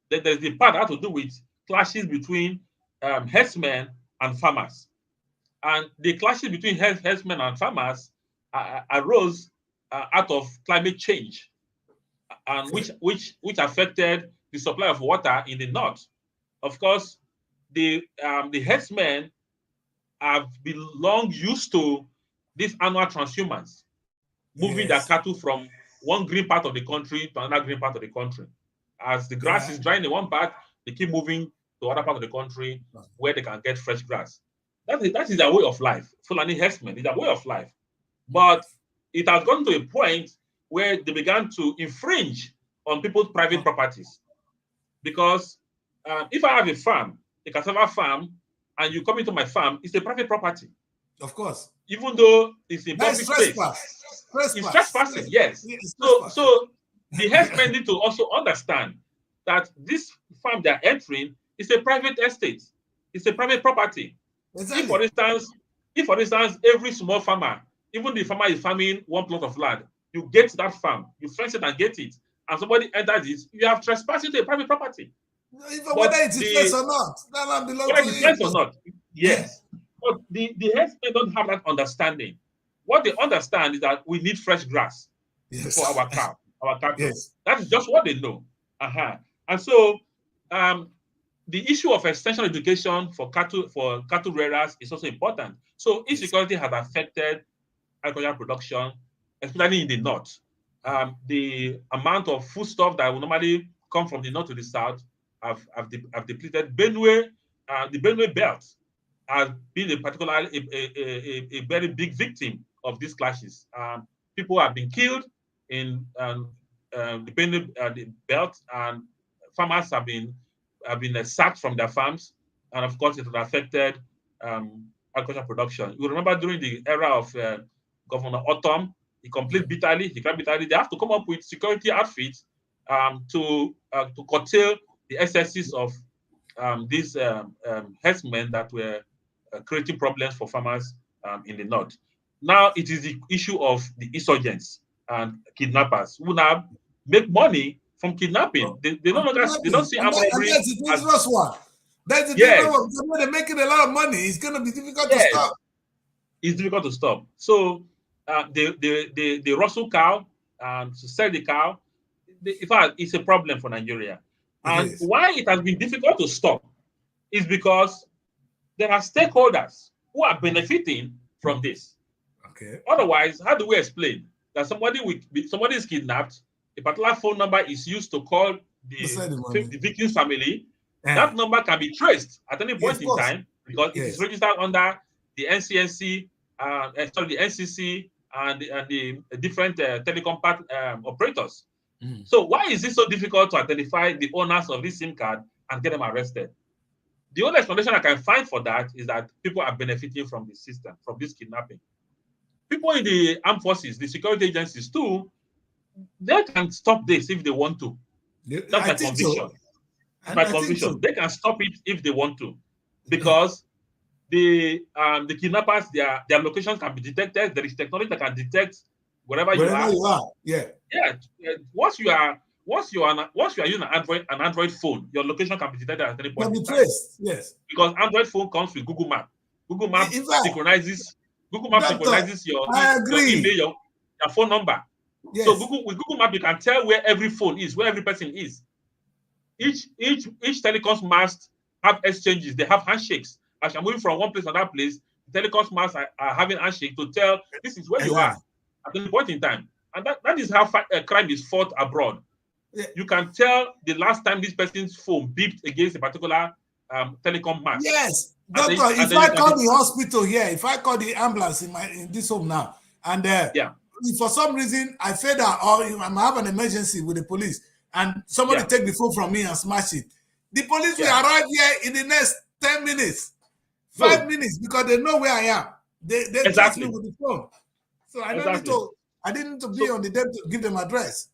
Then there's the part that has to do with clashes between herdsmen and farmers. And the clashes between herdsmen and farmers arose out of climate change, and which affected the supply of water in the north. Of course, the herdsmen have been long used to these annual transhumance, moving their cattle from one green part of the country to another green part of the country. As the grass is drying in one part, they keep moving to other part of the country where they can get fresh grass. That is their way of life. Fulani herdsmen is their way of life. But it has gone to a point where they began to infringe on people's private properties. Because if I have a farm, a cassava farm, and you come into my farm, it's a private property. Of course. Even though it's in public space. It's trespassing, yes. So the herdsmen need to also understand that this farm they're entering is a private estate. It's a private property. Exactly. If for instance, every small farmer, even the farmer is farming one plot of land, you get to that farm, you fence it and get it, and somebody enters it, you have trespassed into a private property. Even whether it is fenced or not, that land belongs to you. Fenced or not, yes. But the herdsmen don't have that understanding. What they understand is that we need fresh grass for our cow, our cattle. Yes. That is just what they know. And so the issue of extension education for cattle rearers is also important. So insecurity has affected agricultural production, especially in the north. The amount of foodstuff that will normally come from the north to the south have depleted. The Benue belt has been a very big victim of these clashes. People have been killed in the Benue belt, and farmers have been sacked from their farms, and of course it has affected agricultural production. You remember during the era of Governor Autumn, he cried bitterly. They have to come up with security outfits to curtail the excesses of these herdsmen that were creating problems for farmers in the north. Now it is the issue of the insurgents and kidnappers who now make money from kidnapping. They don't see armed robbery. That's the dangerous one. That's the dangerous one. When they're making a lot of money, it's going to be difficult to stop. It's difficult to stop. So they rustle cow and to sell the cow. In fact, it's a problem for Nigeria. And why it has been difficult to stop is because there are stakeholders who are benefiting from this. Otherwise, how do we explain that somebody is kidnapped, a particular phone number is used to call the victim's family? That number can be traced at any point in time because it is registered under the NCNC, the NCC, and the different telecom operators. So why is it so difficult to identify the owners of this SIM card and get them arrested? The only explanation I can find for that is that people are benefiting from the system, from this kidnapping. People in the armed forces, the security agencies too, they can stop this if they want to. That's my conviction. My conviction. They can stop it if they want to, because the kidnappers, their locations can be detected. There is technology that can detect wherever you are. Once you are using an Android phone, your location can be detected at any point. Can be traced. Yes. Because Android phone comes with Google Map. Google Map synchronizes your email, your phone number. Yes. So with Google Map, you can tell where every phone is, where every person is. Each telecom mast have exchanges. They have handshakes. As you're moving from one place to another place, the telecom masts are having handshake to tell this is where you are at any point in time. And that is how crime is fought abroad. Yeah. You can tell the last time this person's phone beeped against a particular telecom mast. Yes, doctor. If I call the hospital here, if I call the ambulance in this home now, and if for some reason I fail that, or I have an emergency with the police, and somebody take the phone from me and smash it, the police will arrive here in the next 10 minutes, 5 minutes, because they know where I am. They trust me with the phone. So I don't need to I didn't be on the debt to give them address.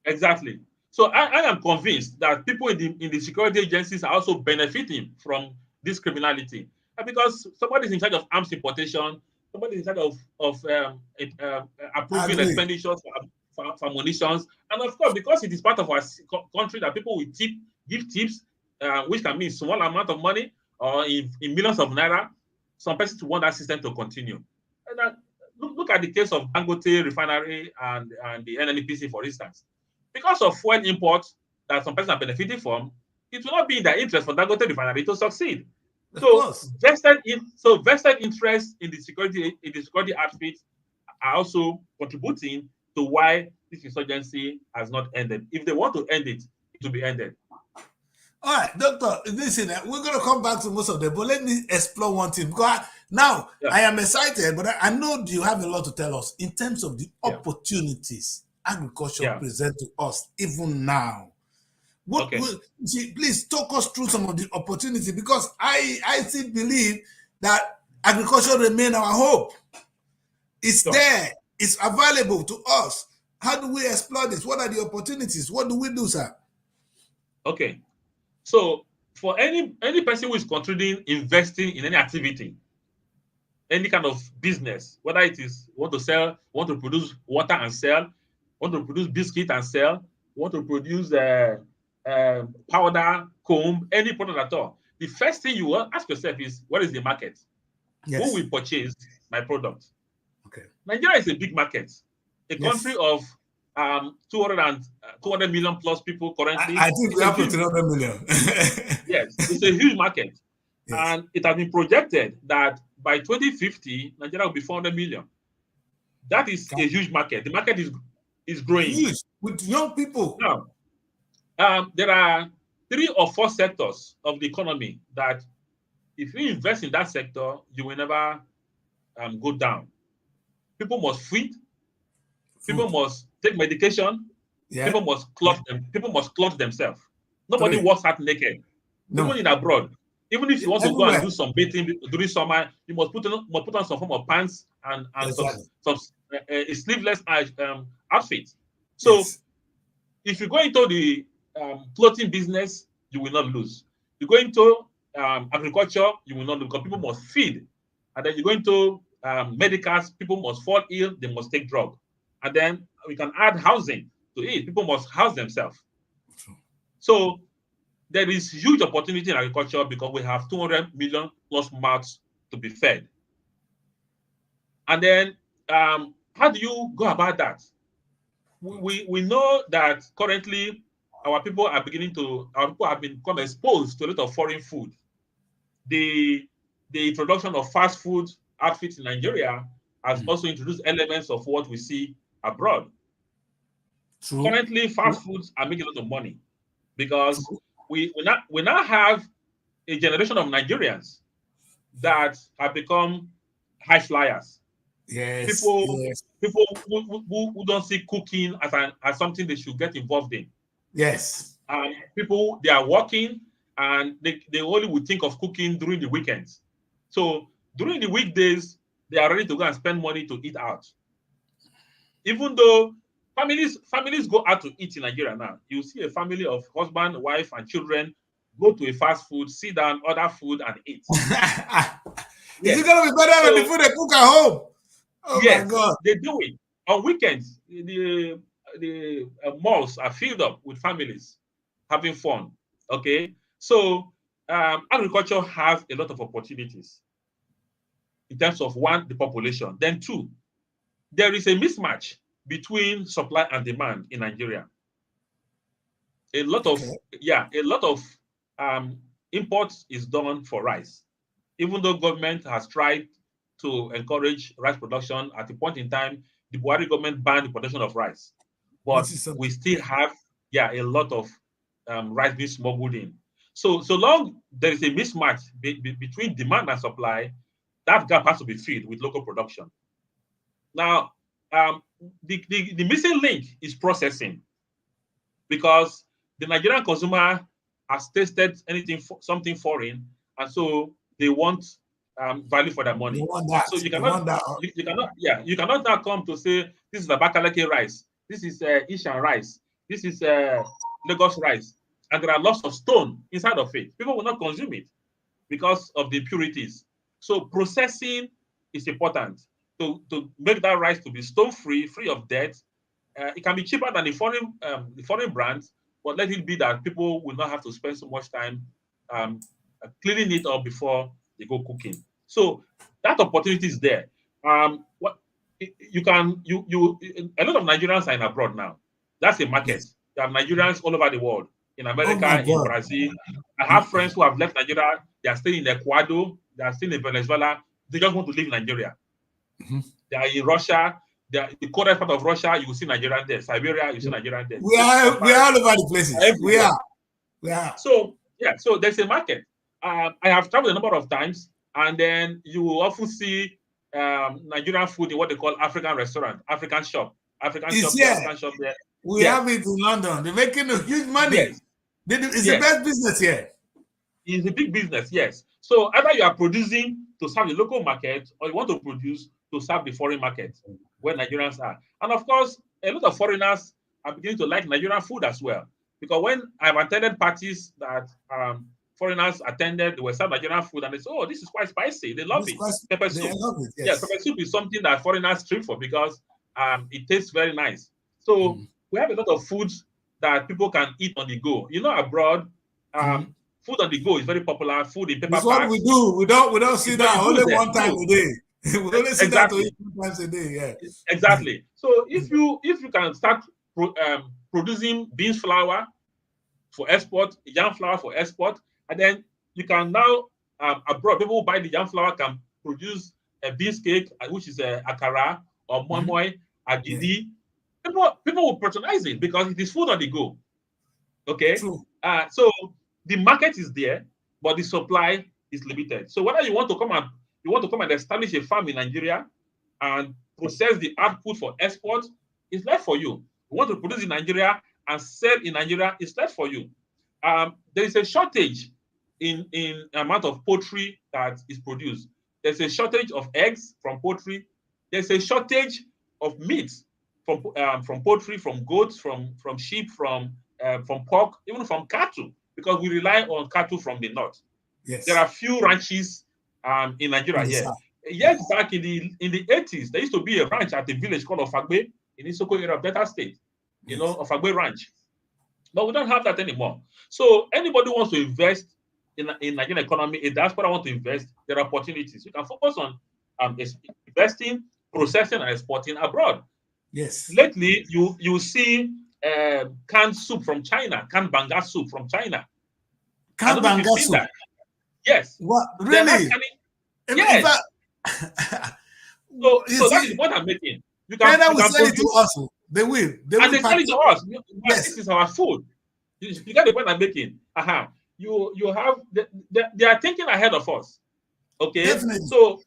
Exactly. So I am convinced that people in the security agencies are also benefiting from this criminality. Because somebody is in charge of arms importation, somebody is in charge of approving expenditures for munitions, and of course, because it is part of our country that people will give tips, which can mean small amount of money or in millions of naira, some persons want that system to continue. And look at the case of Dangote refinery and the NNPC, for instance. Because of fuel imports that some persons are benefiting from, it will not be in their interest for Dangote refinery to succeed. So vested interest in the security outfits are also contributing to why this insurgency has not ended. If they want to end it, it will be ended. All right, Doctor, listen, we're going to come back to most of them, but let me explore one thing. Because now I am excited, but I know you have a lot to tell us in terms of the opportunities agriculture presents to us even now. Please talk us through some of the opportunities, because I still believe that agriculture remains our hope. It's there. It's available to us. How do we explore this? What are the opportunities? What do we do, sir? Okay. So for any person who is considering investing in any activity, any kind of business, whether it is want to produce water and sell, want to produce biscuit and sell, want to produce powder, comb, any product at all, the first thing you will ask yourself is, what is the market? Who will purchase my product? Okay. Nigeria is a big market. A country of 200 million plus people currently. I think we have 300 million. Yes, it's a huge market. Yes. And it has been projected that by 2050, Nigeria will be 400 million. That is a huge market. The market is growing. Huge, with young people. Now, there are 3 or 4 sectors of the economy that if you invest in that sector, you will never go down. People must feed. People must take medication. People must clothe themselves. Nobody walks out naked. No. Even in abroad. Even if you want to go and do some bathing during summer, you must put on some form of pants and some sleeveless outfit. So if you go into the clothing business, you will not lose. You go into agriculture, you will not lose, because people must feed. And then you go into medicals, people must fall ill, they must take drugs. And then we can add housing to it. People must house themselves. So there is huge opportunity in agriculture because we have 200 million plus mouths to be fed. And then how do you go about that? We know that currently our people have become exposed to a lot of foreign food. The introduction of fast food outfits in Nigeria has also introduced elements of what we see abroad. Currently, fast foods are making a lot of money because we now have a generation of Nigerians that have become high flyers. People who don't see cooking as something they should get involved in. People, they are working and they only would think of cooking during the weekends. So during the weekdays, they are ready to go and spend money to eat out. Even though families go out to eat in Nigeria now, you see a family of husband, wife, and children go to a fast food, sit down, order food, and eat. Is it going to be better than the food they cook at home? Oh my God! They do it on weekends. The malls are filled up with families having fun. Okay, so agriculture has a lot of opportunities in terms of 1, the population. Then 2, there is a mismatch between supply and demand in Nigeria. A lot of imports is done for rice, even though government has tried to encourage rice production. At a point in time, the Buhari government banned the production of rice, but we still have a lot of rice being smuggled in. So long there is a mismatch between demand and supply, that gap has to be filled with local production. Now, the missing link is processing, because the Nigerian consumer has tasted something foreign, and so they want value for their money. You want that. So you cannot, you cannot now come to say this is Abakalaki rice, this is Ishan rice, this is Lagos rice, and there are lots of stone inside of it. People will not consume it because of the impurities. So processing is important to make that rice to be stone free, free of dirt. It can be cheaper than the foreign brands, but let it be that people will not have to spend so much time cleaning it up before they go cooking. So that opportunity is there. What you can a lot of Nigerians are in abroad now. That's a market. Yes. There are Nigerians all over the world, in America, Oh in Brazil. I have friends who have left Nigeria. They are staying in Ecuador. They are still in Venezuela. They just want to leave Nigeria. They are in Russia. They are the coldest part of Russia. You will see Nigerian there. Siberia, you see Nigerian there. We are all over the places. We are. So yeah, so there's a market. I have traveled a number of times, and then you will often see Nigerian food in what they call African restaurant, African shop there. We have it in London. They're making a huge money. Yes. It's the best business here. It's a big business, yes. So either you are producing to serve the local market, or you want to produce to serve the foreign market where Nigerians are. And of course, a lot of foreigners are beginning to like Nigerian food as well. Because when I've attended parties that foreigners attended, they were served Nigerian food, and they say, "Oh, this is quite spicy." They love it. Pepper soup. Love it, yes. Yeah, pepper soup is something that foreigners trip for because it tastes very nice. So we have a lot of foods that people can eat on the go. You know, abroad, food on the go is very popular. Food in paper bags. That's what we do. We don't sit down only one time a day. We only sit down to eat 2 times a day. Yeah. Exactly. So if you can start producing beans flour for export, yam flour for export, and then you can now abroad, people who buy the yam flour can produce a beans cake, which is a akara or moi moi, agidi. People will patronize it because it is food on the go. Okay. True. So the market is there, but the supply is limited. So whether you want to come and establish a farm in Nigeria and process the output for export, it's left for you. You want to produce in Nigeria and sell in Nigeria, it's left for you. There is a shortage in amount of poultry that is produced. There's a shortage of eggs from poultry. There's a shortage of meat from poultry, from goats, from sheep, from pork, even from cattle, because we rely on cattle from the north. Yes. There are few ranches in Nigeria here. Years back in the 80s, there used to be a ranch at a village called Ofagbe in Isoko area of Delta State. You know, Ofagbe Ranch. But we don't have that anymore. So anybody who wants to invest in Nigerian economy, a diaspora want to invest, there are opportunities. You can focus on investing, processing, and exporting abroad. Yes. Lately, you see canned soup from China, canned banga soup from China. Canned banga soup? Yes. What? Really? Yes. So that is what I'm making. You can sell it to us. They will. And they sell it to us. Yes. This is our food. You get the point I'm making. You have they are thinking ahead of us. Okay. Definitely. So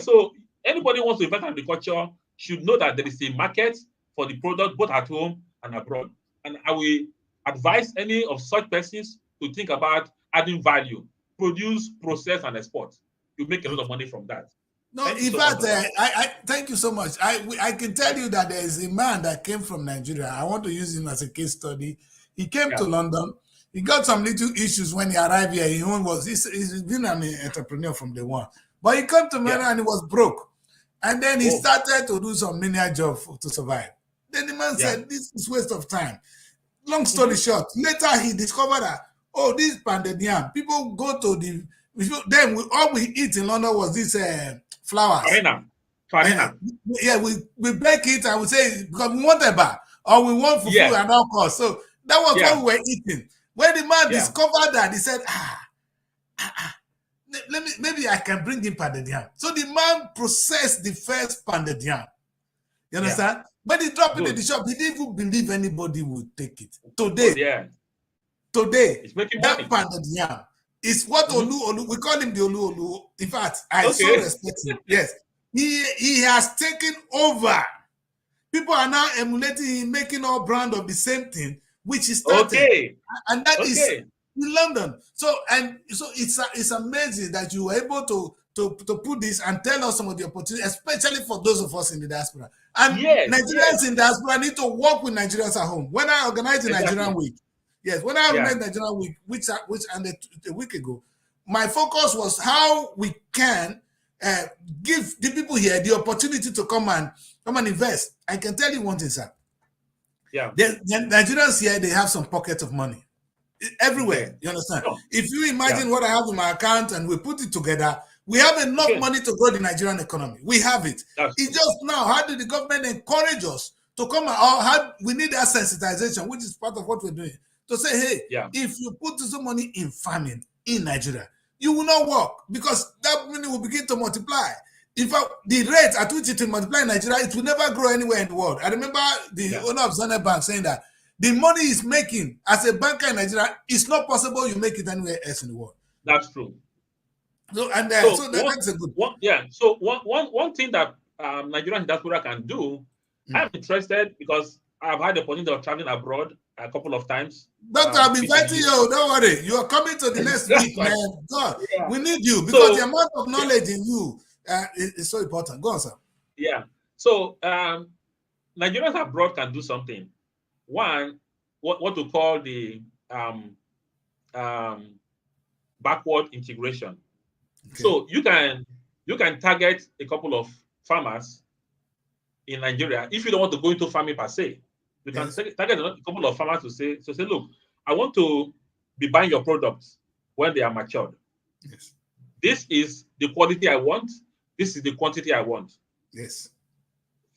so anybody who wants to invest in agriculture should know that there is a market for the product both at home and abroad. And I will advise any of such persons to think about adding value, produce, process, and export. You make a lot of money from that. No, in fact, I thank you so much. I can tell you that there is a man that came from Nigeria. I want to use him as a case study. He came to London. He got some little issues when he arrived here. He's been an entrepreneur from day one. But he came to America and he was broke. And then he started to do some menial job to survive. Then the man said, this is waste of time. Long story short, later he discovered that, this pounded yam. People go to then all we eat in London was this flowers. Farina. Yeah, we bake it and we say because we want a bar or we want fufu and all cost. So that was what we were eating. When the man discovered that, he said, maybe I can bring in pounded yam. So the man processed the first pounded yam. You understand? When he dropped it in the shop, he didn't even believe anybody would take it. Today, that pounded yam is what Olu, we call him the Olu. In fact, I so respect him. Yes. He has taken over. People are now emulating him, making all brand of the same thing, which is started. And that is in London. So it's amazing that you were able to to put this and tell us some of the opportunities, especially for those of us in the diaspora. And Nigerians in diaspora need to work with Nigerians at home. When I organized the Nigerian Week, when I organized Nigerian Week, which ended a week ago, my focus was how we can give the people here the opportunity to come and invest. I can tell you one thing, sir. The Nigerians here, they have some pockets of money everywhere. You understand? If you imagine what I have in my account and we put it together, we have enough money to grow the Nigerian economy. We have it. It's just now, how do the government encourage us to come out? We need that sensitization, which is part of what we're doing, to say, hey, if you put some money in farming in Nigeria, you will not work, because that money will begin to multiply. In fact, the rate at which it will multiply in Nigeria, it will never grow anywhere in the world. I remember the owner of Zenith Bank saying that the money is making as a banker in Nigeria, it's not possible you make it anywhere else in the world. That's true. So that's a good one. So one thing that Nigerian diaspora can do, I'm interested because I've had the opportunity of traveling abroad a couple of times. Doctor, I'm inviting you. Don't worry. You are coming to the next week, man. God, we need you, because the amount of knowledge in you is so important. Go on, sir. So Nigerians abroad can do something. One, what to call the backward integration. So you can target a couple of farmers in Nigeria. If you don't want to go into farming per se, you can target a couple of farmers to say, look, I want to be buying your products when they are matured. This is the quality I want. This is the quantity I want.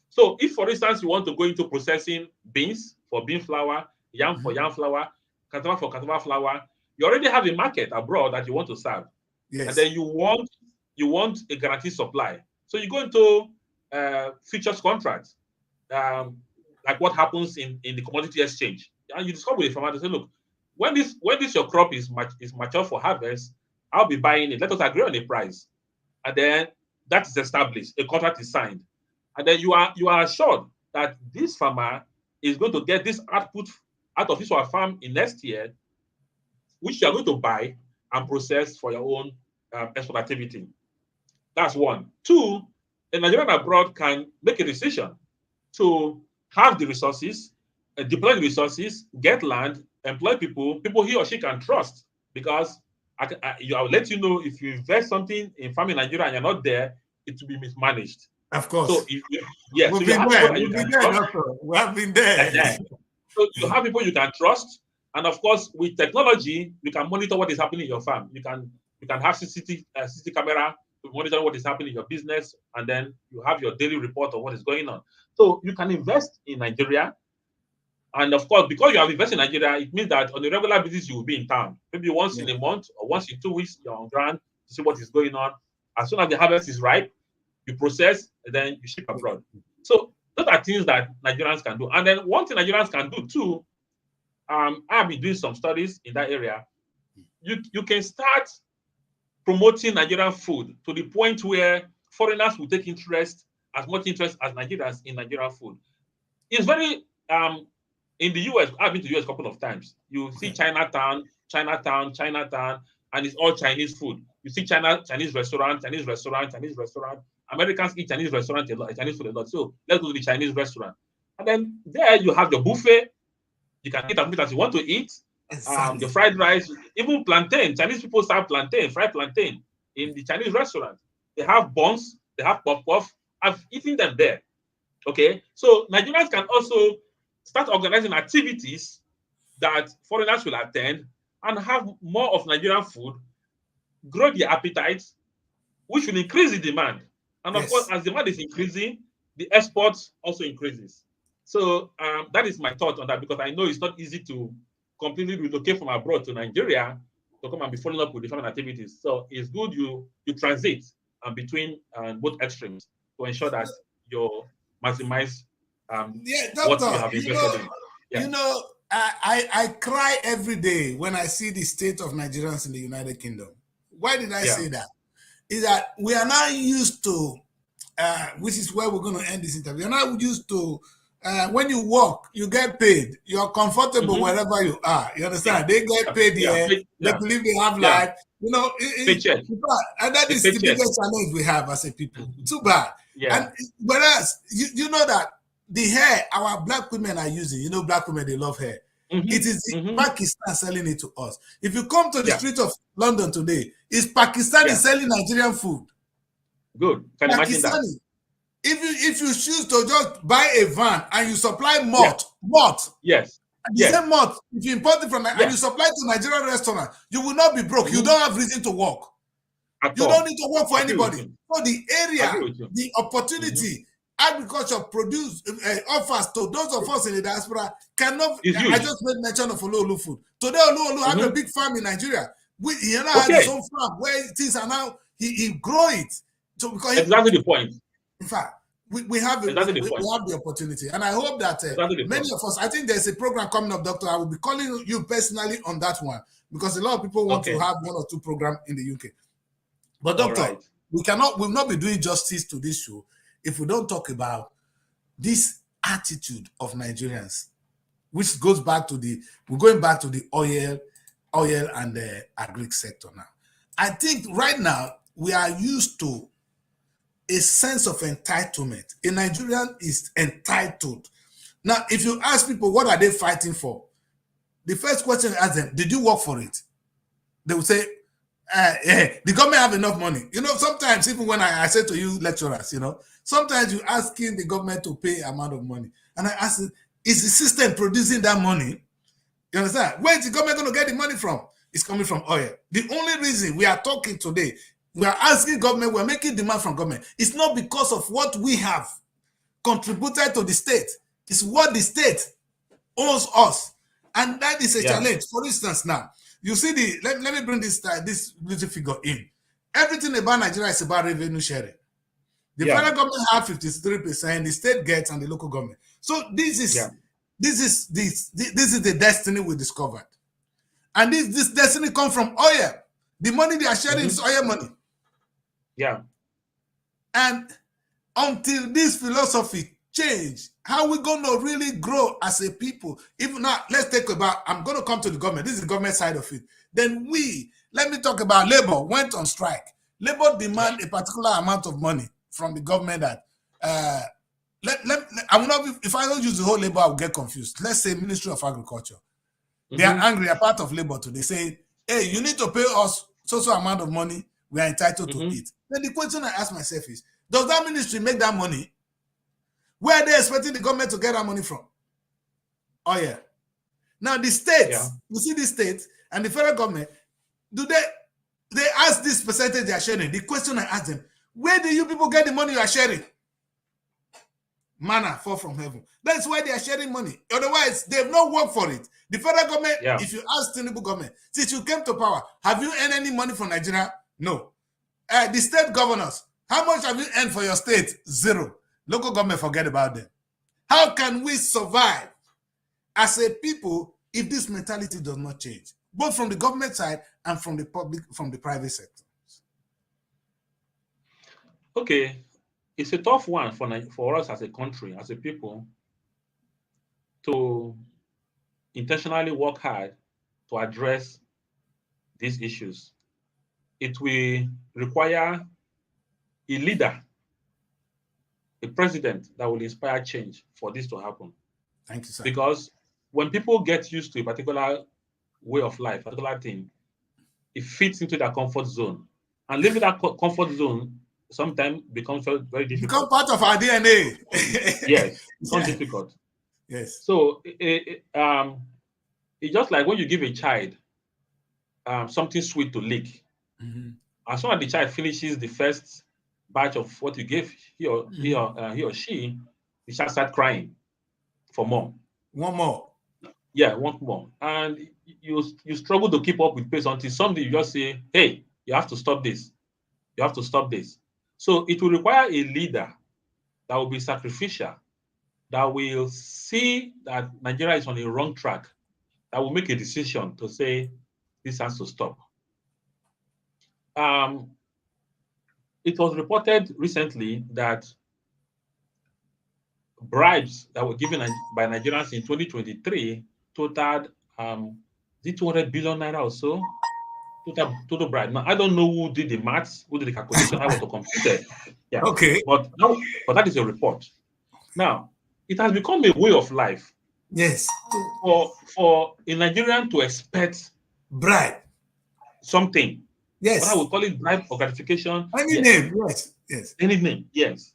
So if, for instance, you want to go into processing beans for bean flour, yam for yam flour, cassava for cassava flour, you already have a market abroad that you want to serve. And then you want a guaranteed supply. So you go into futures contracts, like what happens in the commodity exchange. And you discover with a farmer to say, look, when this your crop is mature for harvest, I'll be buying it. Let us agree on a price. And then that is established. A contract is signed. And then you are assured that this farmer is going to get this output out of his or her farm in next year, which you are going to buy and process for your own export activity. That's one. Two, a Nigerian abroad can make a decision to have the resources, deploy the resources, get land, employ people he or she can trust. Because I'll let you know, if you invest something in farming in Nigeria and you're not there, it will be mismanaged. Of course. So we have been there. So you have people you can trust, and of course, with technology, you can monitor what is happening in your farm. You can have CCTV camera to monitor what is happening in your business, and then you have your daily report of what is going on. So you can invest in Nigeria, and of course, because you have invested in Nigeria, it means that on a regular basis you will be in town. Maybe once in a month or once in 2 weeks, you're on ground to see what is going on. As soon as the harvest is ripe, you process, and then you ship abroad. So those are things that Nigerians can do. And then one thing Nigerians can do too, I've been doing some studies in that area. You can start promoting Nigerian food to the point where foreigners will take as much interest as Nigerians in Nigerian food. It's very, in the US, I've been to the US a couple of times. You see Chinatown, and it's all Chinese food. You see Chinese restaurant. Americans eat Chinese restaurant a lot, Chinese food a lot. So let's go to the Chinese restaurant. And then there you have your buffet. You can eat as much as you want to eat. The fried rice, even plantain. Chinese people serve fried plantain in the Chinese restaurant. They have buns, they have puff. I've eaten them there. Okay. So Nigerians can also start organizing activities that foreigners will attend and have more of Nigerian food, grow their appetite, which will increase the demand. And of course, as demand is increasing, the exports also increases. So that is my thought on that, because I know it's not easy to completely relocate from abroad to Nigeria to come and be following up with different activities. So it's good you transit between both extremes to ensure that you maximize what you have invested in. You know, I cry every day when I see the state of Nigerians in the United Kingdom. Why did I say that? Is that we are now used to, which is where we're going to end this interview, we are now used to when you work, you get paid. You're comfortable Mm-hmm. wherever you are. You understand? Yeah. They get paid here. They believe they have Yeah. life. You know, Paycheck. and that A is the paycheck. biggest challenge we have as a people. Too bad. Yeah. And whereas you know that the hair our black women are using, you know, black women, they love hair. Mm-hmm. It is Mm-hmm. Pakistan selling it to us. If you come to the Yeah. street of London today, it's Pakistani selling Nigerian food. Good. Can imagine that. If you choose to just buy a van and you supply malt, Yes. and the same malt, if you import it from and you supply to Nigerian restaurant, you will not be broke. Mm-hmm. You don't have reason to work. You don't need to work for anybody. So the area, the opportunity, agriculture offers to those of us in the diaspora cannot. I just made mention of Olu food. Today, Olu have a big farm in Nigeria. He now has his own farm where things are now. He grow it. So because exactly the point. In fact, we have we have the opportunity, and I hope that many of us. I think there's a program coming up, Doctor. I will be calling you personally on that one because a lot of people want to have one or two programs in the UK. But Doctor, we will not be doing justice to this show if we don't talk about this attitude of Nigerians, which goes back to we're going back to the oil and the agri sector now. I think right now we are used to a sense of entitlement. A Nigerian is entitled. Now, if you ask people what are they fighting for, the first question you ask them, did you work for it? They will say, the government have enough money. You know, sometimes even when I say to you lecturers, you know, sometimes you asking the government to pay amount of money. And I ask them, is the system producing that money? You understand? Where is the government going to get the money from? It's coming from oil. The only reason we are talking today, we are asking government, we're making demand from government. It's not because of what we have contributed to the state. It's what the state owes us. And that is a challenge. For instance, now, you see let me bring this little figure in. Everything about Nigeria is about revenue sharing. The federal government have 53%, the state gets, and the local government. So this is the destiny we discovered. And this destiny comes from oil. The money they are sharing is oil money. Yeah. And until this philosophy change, how are we going to really grow as a people? Even now, let's take about, I'm going to come to the government. This is the government side of it. Then let me talk about labor went on strike. Labor demand a particular amount of money from the government that, I will not, if I don't use the whole labor, I will get confused. Let's say Ministry of Agriculture. They are angry, a part of labor too. They say, hey, you need to pay us so amount of money we are entitled to it. Then the question I ask myself is, does that ministry make that money? Where are they expecting the government to get that money from? Oh, yeah. Now, the states, you see the states and the federal government, do they ask this percentage they are sharing? The question I ask them, where do you people get the money you are sharing? Manna fall from heaven. That's why they are sharing money. Otherwise, they have not worked for it. The federal government, if you ask Tinubu government, since you came to power, have you earned any money from Nigeria? No. The state governors, how much have you earned for your state? Zero. Local government, forget about them. How can we survive as a people if this mentality does not change, both from the government side and from the public, from the private sector? Okay, it's a tough one for us as a country, as a people, to intentionally work hard to address these issues. It will require a leader, a president that will inspire change for this to happen. Thank you, sir. Because when people get used to a particular way of life, a particular thing, it fits into their comfort zone. And living that comfort zone sometimes becomes very difficult. Become part of our DNA. Yes, it becomes difficult. Yes. So it's just like when you give a child something sweet to lick. As soon as the child finishes the first batch of what you gave he or she, the child start crying for more. One more. Yeah, want more. And you struggle to keep up with pace until someday you just say, hey, you have to stop this. You have to stop this. So it will require a leader that will be sacrificial, that will see that Nigeria is on a wrong track, that will make a decision to say this has to stop. It was reported recently that bribes that were given by Nigerians in 2023 totaled 200 billion naira or so. Total bribe. Now I don't know who did the maths, who did the calculation, how it was computed. Yeah, Okay. but that is a report. Now it has become a way of life. Yes. For a Nigerian to expect bribe something. Yes. What I would call it bribe or gratification. Any yes. name, yes, yes. Any name, yes.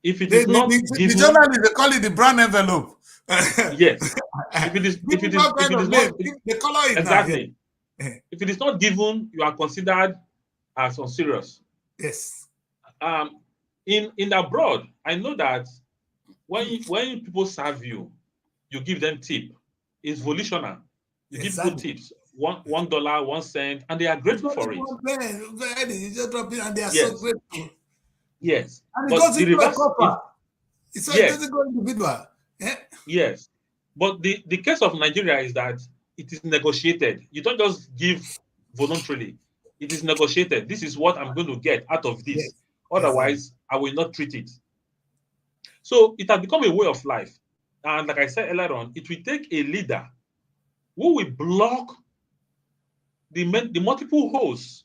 If it is not given, the journalists, they call it the brown envelope. Yes. If it is not they color it exactly. Now, yeah. If it is not given, you are considered as unserious. Yes. In abroad, I know that when people serve you, you give them tip. It's volitional. You give people tips. $1, 1 cent, and they are grateful for it. You just drop it and they are yes. so grateful. Yes. And it goes into a copper. It doesn't go individual. Yeah? Yes. But the case of Nigeria is that it is negotiated. You don't just give voluntarily. It is negotiated. This is what I'm going to get out of this. Yes. Otherwise, I will not treat it. So it has become a way of life. And like I said earlier on, it will take a leader who will block the multiple holes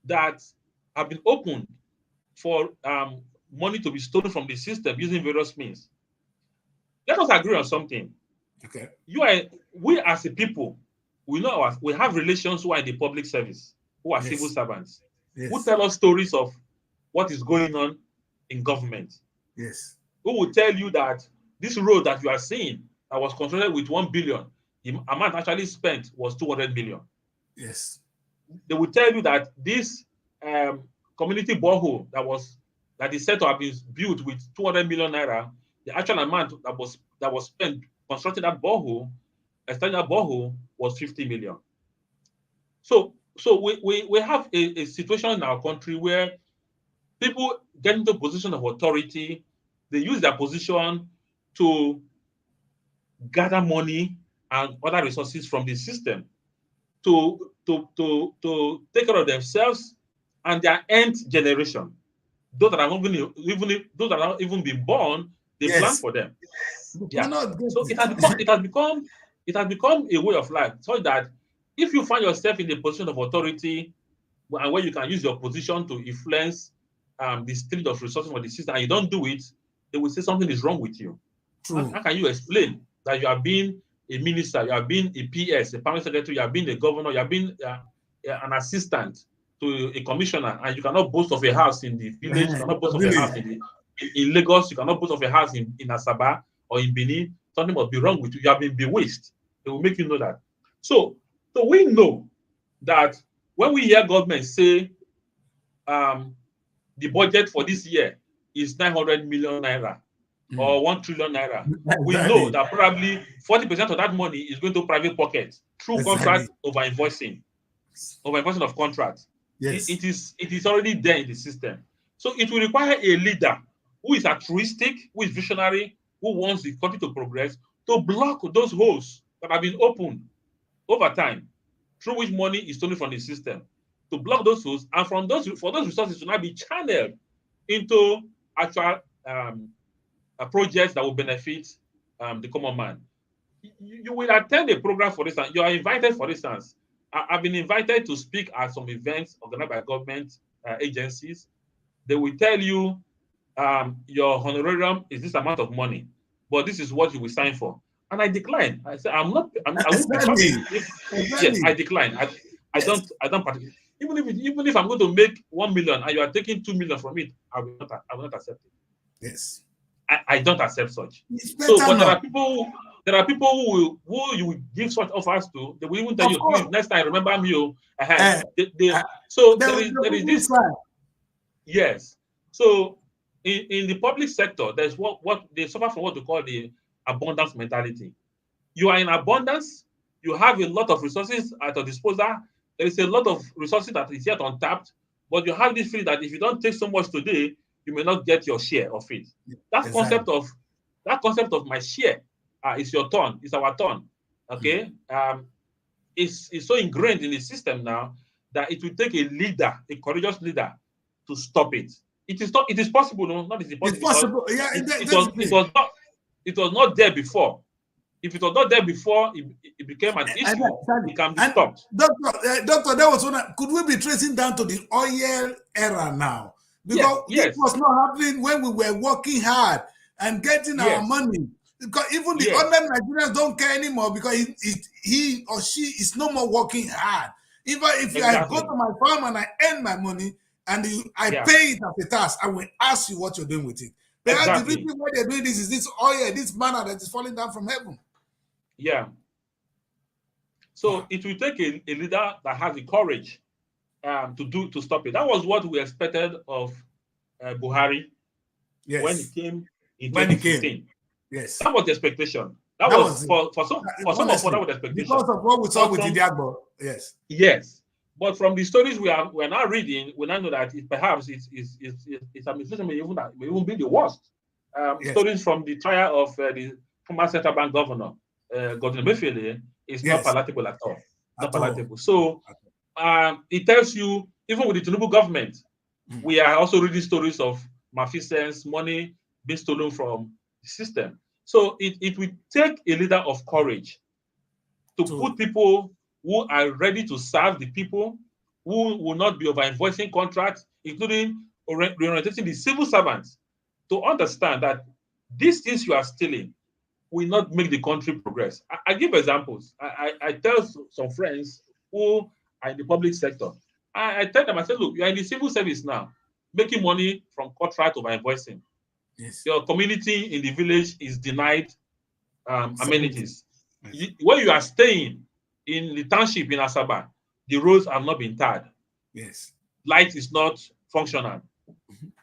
that have been opened for money to be stolen from the system using various means. Let us agree on something. Okay. We as a people, we have relations who are in the public service, who are civil servants, who tell us stories of what is going on in government. Yes. Who will tell you that this road that you are seeing that was constructed with 1 billion, the amount actually spent was 200 million. Yes. They will tell you that this community borehole that is said to have been built with 200 million naira, the actual amount that was spent constructing that borehole, extending that borehole, was 50 million. So we have a situation in our country where people get into a position of authority. They use their position to gather money and other resources from the system to take care of themselves and their nth generation. Those that are not even been born, they plan for them. Yeah. So it has become a way of life, so that if you find yourself in a position of authority and where you can use your position to influence the stream of resources for the system, and you don't do it, they will say something is wrong with you. How can you explain that you have been a minister, you have been a PS, a permanent secretary, you have been a governor, you have been an assistant to a commissioner, and you cannot boast of a house in the village, you cannot boast of a house in Lagos, you cannot boast of a house in Asaba or in Benin? Something must be wrong with you. You have been bewitched. They will make you know that. So we know that when we hear government say the budget for this year is 900 million naira or 1 trillion naira, we know that probably 40% of that money is going to private pockets through contract over invoicing of contracts. Yes. It is already there in the system. So it will require a leader who is altruistic, who is visionary, who wants the country to progress, to block those holes that have been opened over time, through which money is stolen from the system, to block those holes, and for those resources to now be channeled into actual projects that will benefit the common man. You will attend a program, for instance. You are invited, for instance. I've been invited to speak at some events organized by government agencies. They will tell you your honorarium is this amount of money, but this is what you will sign for. And I decline. I say I won't be coming. Yes, I decline. I don't participate. Even if I'm going to make 1 million and you are taking 2 million from it, I will not accept it. Yes. I don't accept such. So, but there are people who you will give such offers to. They will even tell you, please, next time remember me. So there is this. Yes. So in the public sector, there's what they suffer from what we call the abundance mentality. You are in abundance. You have a lot of resources at your disposal. There is a lot of resources that is yet untapped, but you have this feeling that if you don't take so much today, you may not get your share of it. That concept of my share is your turn, is our turn. Okay, is so ingrained in the system now that it will take a leader, a courageous leader, to stop it. It is not. It is possible. No, not it is It's possible. possible. Yeah, It was not there before. If it was not there before, it became an issue. It can be stopped. Doctor, that was could we be tracing down to the oil era now? Because yes. This was not happening when we were working hard and getting our money. Because even the other Nigerians don't care anymore because he or she is no more working hard. Even if I go to my farm and I earn my money and I pay it as a tax, I will ask you what you're doing with it. But the reason why they're doing this is this oil, this manna that is falling down from heaven. Yeah. So it will take a leader that has the courage to stop it. That was what we expected of Buhari when he came in 2015. Yes, that was the expectation. That was for some of us, that was the expectation because of what we saw with Idiagbo. Yes, but from the stories we are now reading, we now know that perhaps its administration may even be the worst. Stories from the trial of the former central bank governor, Godwin Emefiele, is not palatable at all. Not palatable. So it tells you, even with the Tinubu government, we are also reading stories of malfeasance, money being stolen from the system. So it will take a leader of courage to put people who are ready to serve the people, who will not be over-invoicing contracts, including reorientating the civil servants, to understand that these things you are stealing will not make the country progress. I give examples. I tell some friends who are in the public sector, I tell them, I say, look, you are in the civil service now, making money from contract over-invoicing. Your community in the village is denied amenities. Where you are staying in the township in Asaba, the roads have not been tarred. Light is not functional.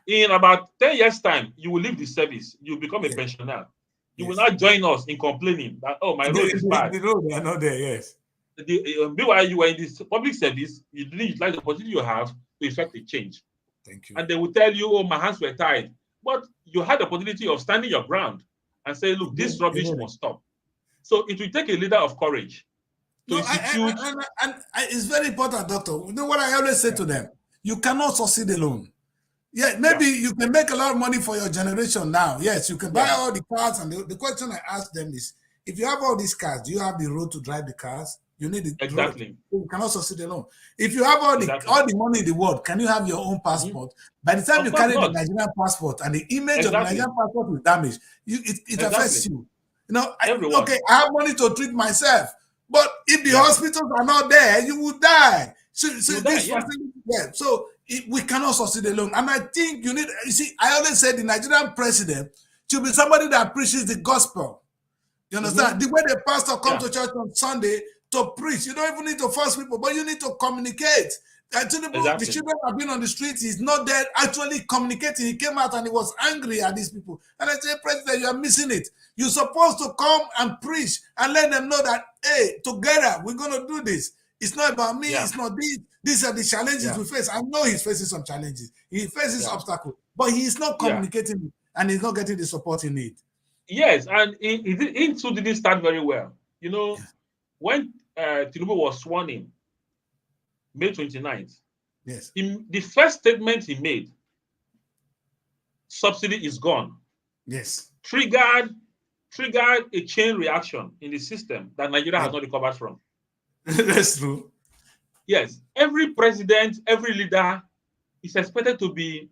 In about 10 years' time, you will leave the service. You become a pensioner. You will not join us in complaining that, oh, my road is bad. The road are not there, Meanwhile, you are in this public service, you didn't utilize the opportunity you have to effect a change. Thank you. And they will tell you, oh, my hands were tied. But you had the opportunity of standing your ground and say, look, this rubbish must stop. So it will take a leader of courage to institute. And it's very important, Doctor. You know what I always say to them? You cannot succeed alone. Yeah, maybe you can make a lot of money for your generation now. Yes, you can buy all the cars. And the question I ask them is, if you have all these cars, do you have the road to drive the cars? You need the road. You cannot succeed alone. If you have all the money in the world, can you have your own passport? By the time you carry the Nigerian passport and the image of the Nigerian passport is damaged, it affects you. You know, I have money to treat myself, but if the hospitals are not there, you will die. So we cannot succeed alone. And I think you see, I always say the Nigerian president should be somebody that preaches the gospel. You understand? The way the pastor comes to church on Sunday to preach, you don't even need to force people, but you need to communicate. The children have been on the streets. He's not there actually communicating. He came out and he was angry at these people. And I say, President, you are missing it. You're supposed to come and preach and let them know that, hey, together we're going to do this. It's not about me. It's not this. These are the challenges we face. I know he's facing some challenges. He faces obstacles, but he's not communicating and he's not getting the support he needs. Yes, and he too didn't start very well. You know, when Tinubu was sworn in, May 29th, the first statement he made, subsidy is gone. Triggered a chain reaction in the system that Nigeria has not recovered from. That's true. Yes, every president, every leader is expected to be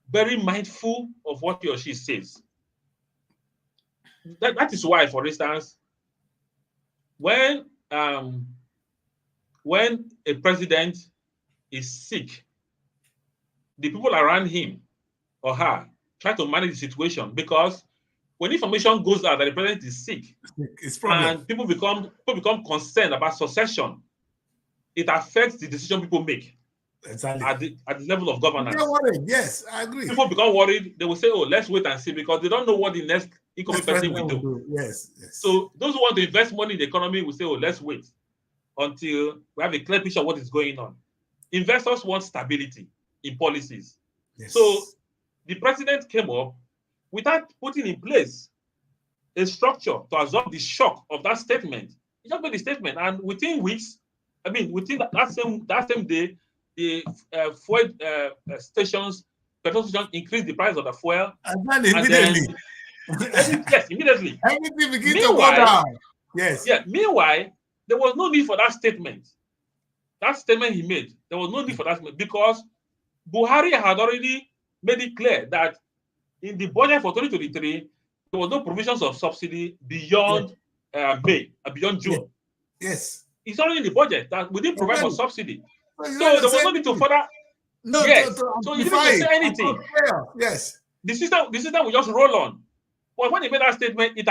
very mindful of what he or she says. That is why, for instance, when a president is sick, the people around him or her try to manage the situation, because when information goes out that the president is sick, and people become concerned about succession, it affects the decision people make at the level of governance. They're worried. Yes, I agree. People become worried. They will say, "Oh, let's wait and see," because they don't know what the next incoming person will do. Yes. So those who want to invest money in the economy will say, "Oh, let's wait until we have a clear picture of what is going on." Investors want stability in policies. So the president came up without putting in place a structure to absorb the shock of that statement. He just made the statement, and within weeks, within that same day, the fuel stations petrol station increased the price of the fuel. And then immediately. Yes, immediately. Everything begins to go down. Yes. Yeah. Meanwhile, there was no need for that statement. That statement he made, there was no need for that statement because Buhari had already made it clear that in the budget for 2023, there was no provisions of subsidy beyond May, beyond June. Yes. It's already in the budget that we didn't provide for subsidy. So there was no need to further. No, yes. So you didn't need to say anything. Yes. The system will just roll on. But when he made that statement, it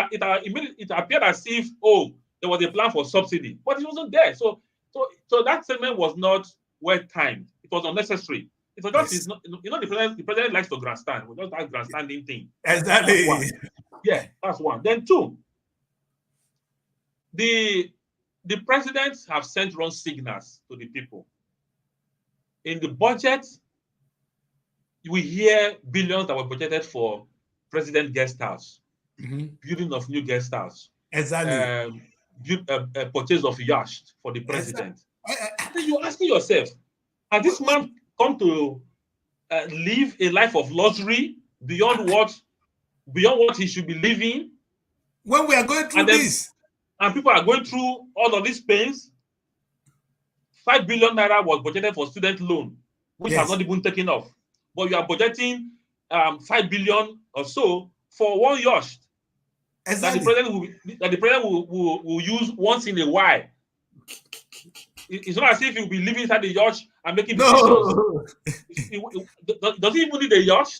appeared as if, there was a plan for subsidy, but it wasn't there. So that statement was not well timed. It was unnecessary. It was just, the president likes to grandstand. It was just that grandstanding thing. Exactly. That's one. Then two, the presidents have sent wrong signals to the people. In the budget, we hear billions that were budgeted for president guest house, building of new guest house, exactly, purchase of yacht for the president. Then you're asking yourself, has this man come to live a life of luxury beyond what he should be living? When we are going through this, and people are going through all of these pains, 5 billion naira was budgeted for student loan, which has not even taken off. But you are budgeting 5 billion or so for one yacht that the president will use once in a while. It's not as if he'll be living inside the yacht and making decisions. Does he even need a yacht?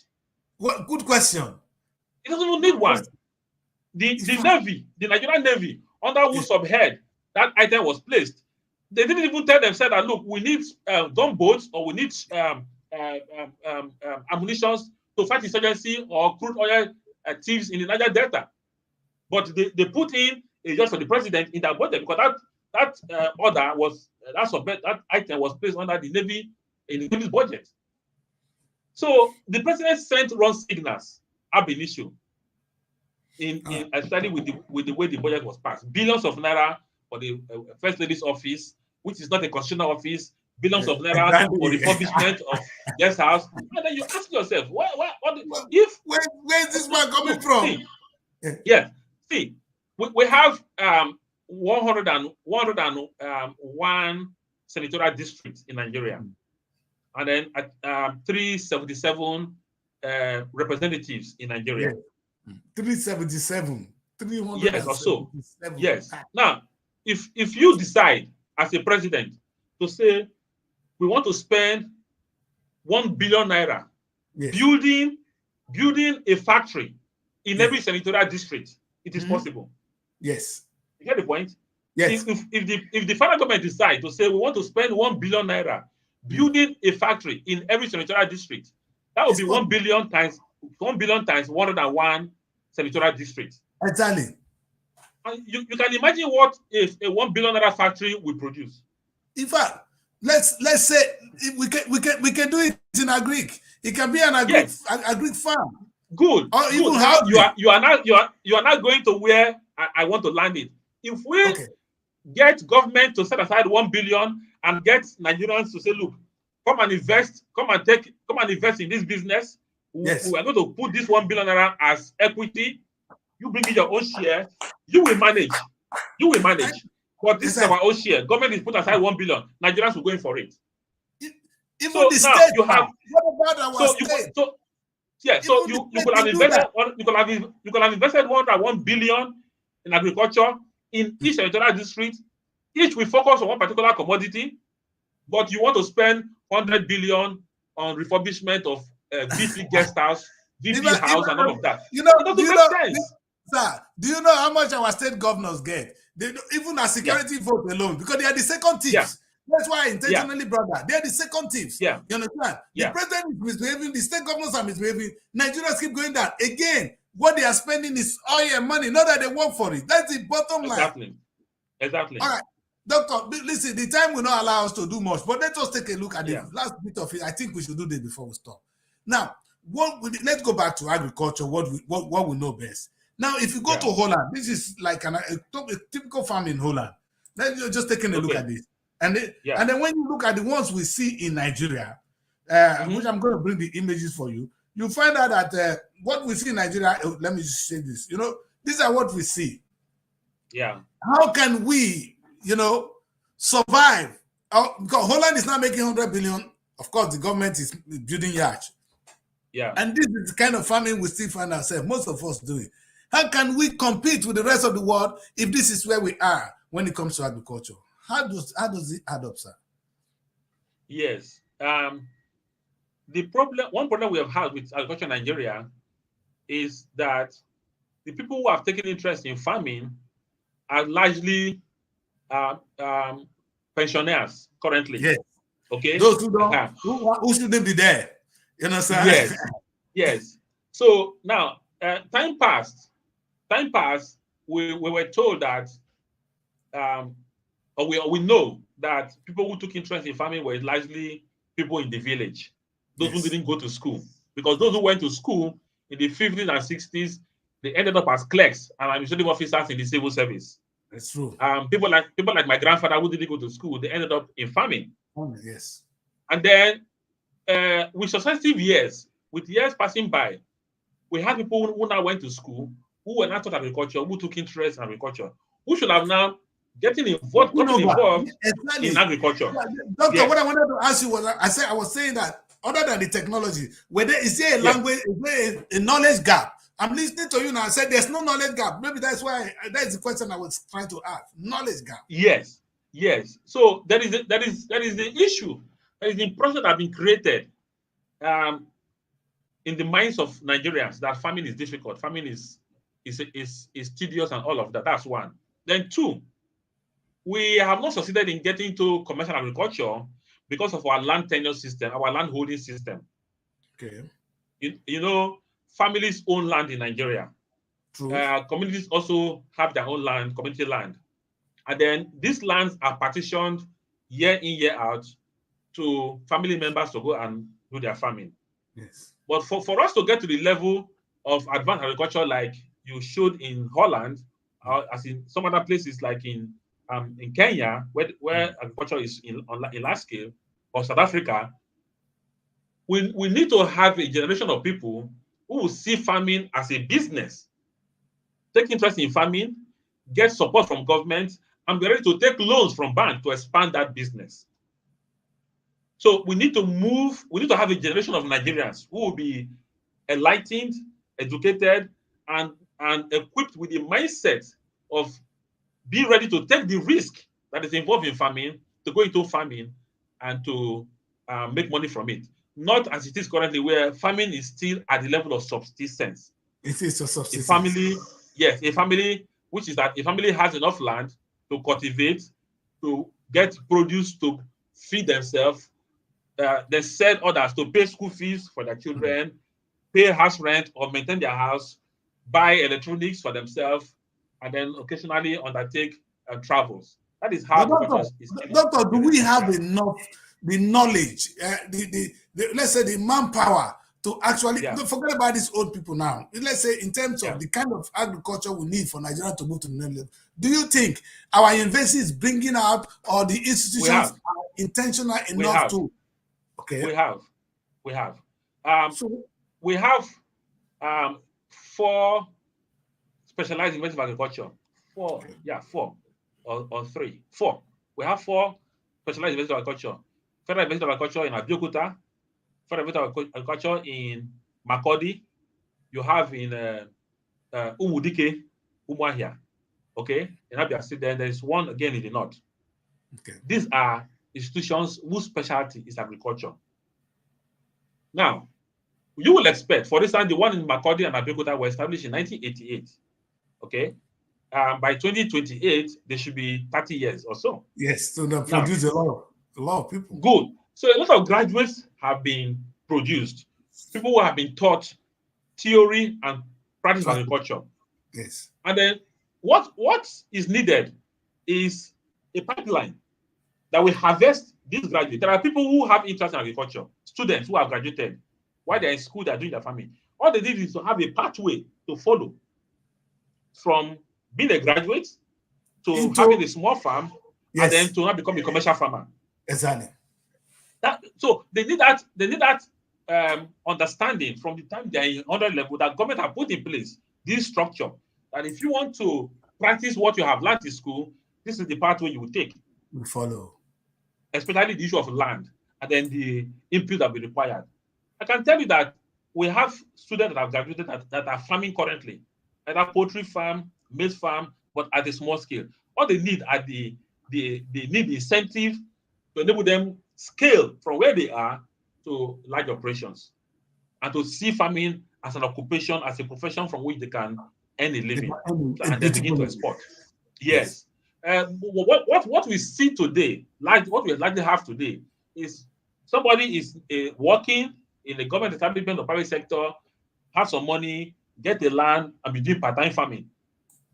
What good question. He doesn't even need one. The Navy, the Nigerian Navy, under whose subhead that item was placed, they didn't even tell themselves that, look, we need gunboats or we need ammunition to fight insurgency or crude oil thieves in the Niger Delta. But they put in a yacht for the president in that budget because that order was that item was placed under the Navy in the Navy's budget. So the president sent wrong signals ab initio, especially with the way the budget was passed. Billions of naira for the First Lady's office, which is not a constitutional office. Billions of naira for refurbishment of guest house. And then you ask yourself, where's this man coming from? See, we have 101 senatorial districts in Nigeria, and then 377 representatives in Nigeria. 377. 300. Yes, or so. Yes. Now, if you decide as a president to say we want to spend 1 billion naira building a factory in every senatorial district, it is possible. Yes. You get the point? Yes. If the federal government decide to say we want to spend 1 billion naira building a factory in every senatorial district, that would be 1 billion times 101 senatorial districts. Exactly. And you can imagine what if a 1 billion naira factory will produce. In fact, let's say we can do it in agric. It can be an agric farm. Good. Or good. even how you are not going to where I want to land it. If we get government to set aside 1 billion and get Nigerians to say, look, come and invest in this business. We are going to put this 1 billion naira as equity. You bring in your own share. You will manage. But this is our own share. Government is put aside 1 billion. Nigerians will go in for it. Even the state. You have. What about our state? So you could have invested 1 billion in agriculture in each territorial district. Each will focus on one particular commodity, but you want to spend 100 billion on refurbishment of VP guest house, VP house, and all of that. It doesn't make sense. Sir, do you know how much our state governors get? They even a security vote alone, because they are the second thieves. That's why I intentionally brought that. They are the second thieves. You understand? The president is misbehaving, the state governors are misbehaving, Nigerians keep going down. Again, what they are spending is oil and money, not that they work for it. That's the bottom line. Exactly. All right. Doctor, listen, the time will not allow us to do much, but let us take a look at the last bit of it. I think we should do this before we stop. Now, let's go back to agriculture, what we know best. Now, if you go to Holland, this is like a typical farm in Holland. Then you're just taking a look at this. And then when you look at the ones we see in Nigeria, which I'm going to bring the images for you, you find out that what we see in Nigeria, let me just say this, these are what we see. Yeah. How can we, survive? Because Holland is now making 100 billion. Of course, the government is building yachts. Yeah. And this is the kind of farming we still find ourselves, most of us doing. How can we compete with the rest of the world if this is where we are when it comes to agriculture? How does it add up, sir? Yes. One problem we have had with agriculture in Nigeria is that the people who have taken interest in farming are largely pensioners currently. Yes. Okay. Those who don't, who shouldn't be there. You know, sir? Yes. Yes. So now, time passed. We were told that, or we know that people who took interest in farming were largely people in the village, those who didn't go to school. Because those who went to school in the 50s and 60s, they ended up as clerks and administrative officers in the civil service. That's true. People like my grandfather who didn't go to school, they ended up in farming. Yes. And then with successive years, with years passing by, we had people who now went to school, who were not taught agriculture, who took interest in agriculture, who should have now gotten involved in agriculture. Doctor, yes. What I wanted to ask you was, I was saying that other than the technology, is there a language, is there a knowledge gap? I'm listening to you now. I said there's no knowledge gap. Maybe that's the question I was trying to ask. Knowledge gap. Yes. So that is the issue. That is the process that has been created in the minds of Nigerians that farming is difficult. Farming is tedious and all of that. That's one. Then two, we have not succeeded in getting to commercial agriculture because of our land tenure system, our land holding system. Okay. Families own land in Nigeria. True. Communities also have their own land, community land. And then these lands are partitioned year in, year out to family members to go and do their farming. Yes. But for us to get to the level of advanced agriculture like you showed in Holland, as in some other places like in Kenya, where agriculture is in large scale, or South Africa, we need to have a generation of people who will see farming as a business, take interest in farming, get support from government, and be ready to take loans from banks to expand that business. So we need to have a generation of Nigerians who will be enlightened, educated, and equipped with the mindset of be ready to take the risk that is involved in farming, to go into farming and to make money from it. Not as it is currently, where farming is still at the level of subsistence. It is a subsistence. A family, which is that a family has enough land to cultivate, to get produce, to feed themselves, then sell others to pay school fees for their children, pay house rent or maintain their house, buy electronics for themselves, and then occasionally undertake travels. That is how Doctor, do we have enough the knowledge, let's say the manpower to actually forget about these old people now? Let's say in terms of the kind of agriculture we need for Nigeria to move to the next level. Do you think our university is bringing out, or the institutions are intentional enough to? Okay. We have. We have 4 specialized universities of agriculture. 4 or 3. 4. We have 4 specialized universities of agriculture. Federal University of Agriculture in Abeokuta, Federal University of Agriculture in Makurdi. You have in Umudike, Umuahia. Okay, in Abia State. Then there is one again in the north. Okay. These are institutions whose specialty is agriculture. Now, you will expect, for instance, the one in Makurdi and Abeokuta were established in 1988. Okay, by 2028, they should be 30 years or so. Yes, so they produce a lot of people. Good. So a lot of graduates have been produced. People who have been taught theory and practice of agriculture. Yes. And then what is needed is a pipeline that will harvest these graduates. There are people who have interest in agriculture, students who have graduated. While they're in school, they're doing their farming. All they need is to have a pathway to follow from being a graduate to having a small farm, and then to not become a commercial farmer. Exactly. So they need that understanding from the time they're in 100 level that government have put in place this structure. That if you want to practice what you have learned in school, this is the pathway you will take. We follow. Especially the issue of land and then the input that will be required. I can tell you that we have students that have graduated that are farming currently, either poultry farm, maize farm, but at a small scale. All they need are they need the incentive to enable them scale from where they are to large operations and to see farming as an occupation, as a profession from which they can earn a living and then begin to export. Yes. What we see today, like what we likely have today, is somebody is working in the government establishment or private sector, have some money, get the land, and be doing part-time farming.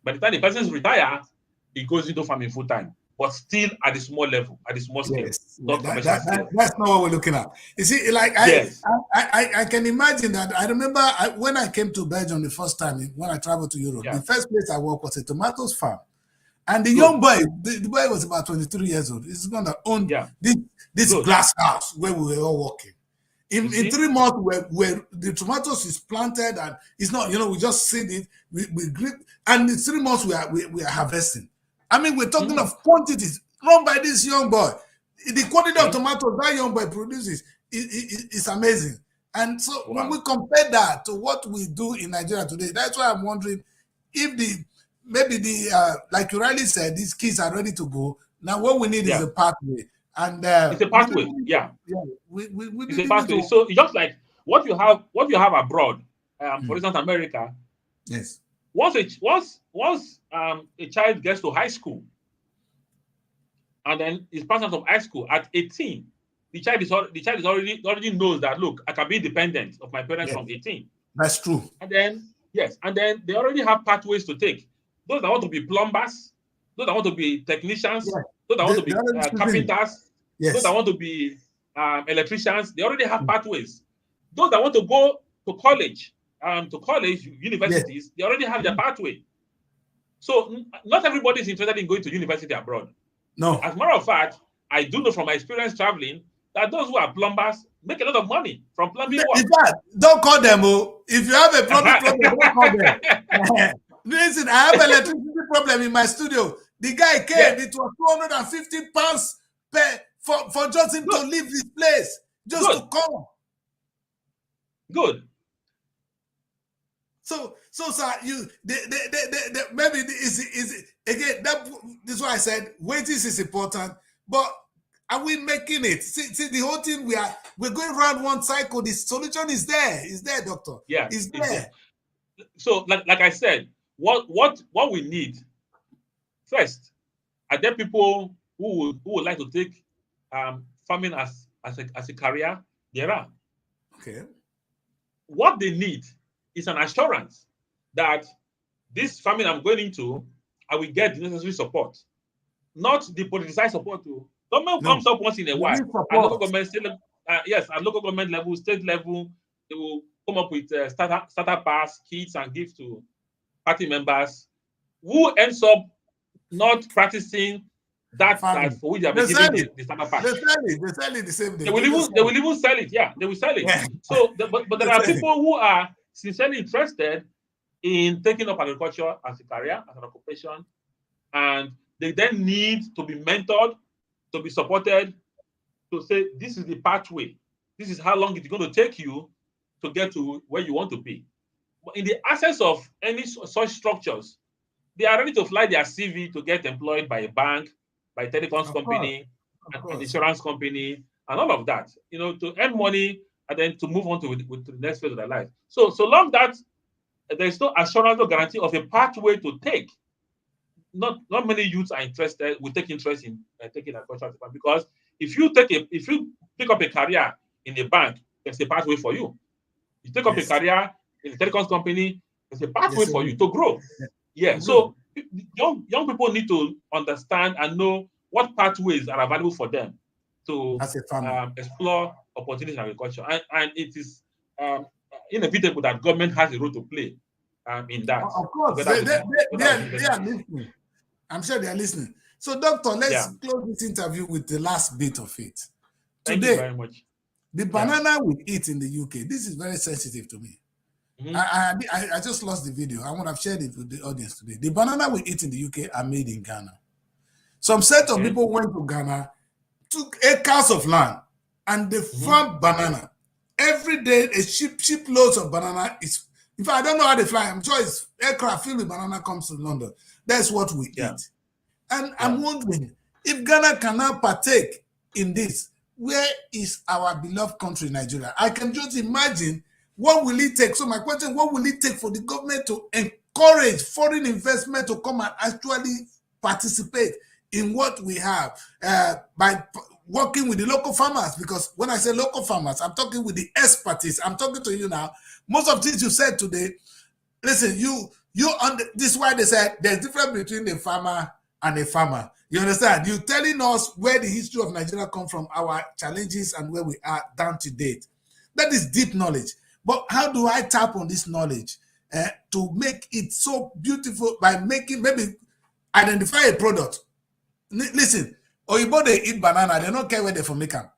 By the time the person retires, he goes into farming full-time, but still at the small level, at the small scale, not commercial scale. That's not what we're looking at. You see, like I can imagine that. I remember when I came to Belgium the first time, when I traveled to Europe, the first place I worked was a tomatoes farm. And the young boy, the boy was about 23 years old. He's going to own this glass house where we were all working. In 3 months, where the tomatoes is planted and it's not, we just seed it, we grip, and in 3 months we are harvesting. I mean, we're talking of quantities run by this young boy. The quantity of tomatoes that young boy produces is amazing. And so when we compare that to what we do in Nigeria today, that's why I'm wondering if maybe like you rightly said, these kids are ready to go. Now what we need is a pathway. And it's a pathway, it's a pathway. So it's just like what you have abroad, for instance, America. Yes. Once a child gets to high school, and then is passed out of high school at 18, the child is already knows that, look, I can be independent of my parents from 18. That's true. And then they already have pathways to take. Those that want to be plumbers, those that want to be technicians, those that want to be carpenters, those that want to be electricians, they already have pathways. Those that want to go to college, universities, they already have their pathway. So not everybody is interested in going to university abroad. No. As a matter of fact, I do know from my experience traveling that those who are plumbers make a lot of money from plumbing work. In fact, don't call them. If you have a plumbing problem, don't call them. Listen, I have an electricity problem in my studio. The guy came, it was 250 pounds for just him to leave this place, just to come. Good. So sir, maybe is again, this is why I said wages is important, but are we making it? See the whole thing, we're going around one cycle. The solution is there. Is there, doctor? Yeah, it's there. So like I said, what we need first, are there people who would like to take farming as a career? There are. Okay. What they need is an assurance that this farming I'm going into, I will get the necessary support, not the politicized support. Government comes up once in a while. At local government, at local government level, state level, they will come up with starter pass, kits, and give to party members who ends up not practicing that for which they have been given the starter pass. They sell it the same day. They will even sell it. Yeah, they will sell it. Yeah. So, but there are people who are sincerely interested in taking up agriculture as a career, as an occupation, and they then need to be mentored, to be supported, to say, this is the pathway. This is how long it's going to take you to get to where you want to be. But in the absence of any such structures, they are ready to fly their CV to get employed by a bank, by a telecoms company, an insurance company, and all of that, to earn money and then to move on to the next phase of their life. So long that there's no assurance or guarantee of a pathway to take, not many youths are interested, will take interest in taking agriculture, because if you pick up a career in a bank, there's a pathway for you. You take up a career in a telecoms company, there's a pathway for you to grow. Yeah. So young people need to understand and know what pathways are available for them to explore opportunities in agriculture, and it is inevitable that government has a role to play in that. Of course, they are listening. I'm sure they are listening. So, doctor, let's close this interview with the last bit of it. Thank you today, very much. the banana we eat in the UK, this is very sensitive to me. I just lost the video. I would have shared it with the audience today. The banana we eat in the UK are made in Ghana. Some set of people went to Ghana, took acres of land, and they farm banana. Every day, a ship loads of banana is. In fact, I don't know how they fly. I'm sure it's aircraft filled with banana comes to London. That's what we eat. And I'm wondering if Ghana cannot partake in this. Where is our beloved country, Nigeria? I can just imagine what will it take. So my question: what will it take for the government to encourage foreign investment to come and actually participate in what we have by working with the local farmers? Because when I say local farmers, I'm talking with the expertise. I'm talking to you now. Most of things you said today, listen, this is why they said there's difference between a farmer and a farmer. You understand? You're telling us where the history of Nigeria come from, our challenges, and where we are down to date. That is deep knowledge. But how do I tap on this knowledge to make it so beautiful by making, maybe identify a product? Listen, Oyibo, they eat banana, they don't care where they from make them.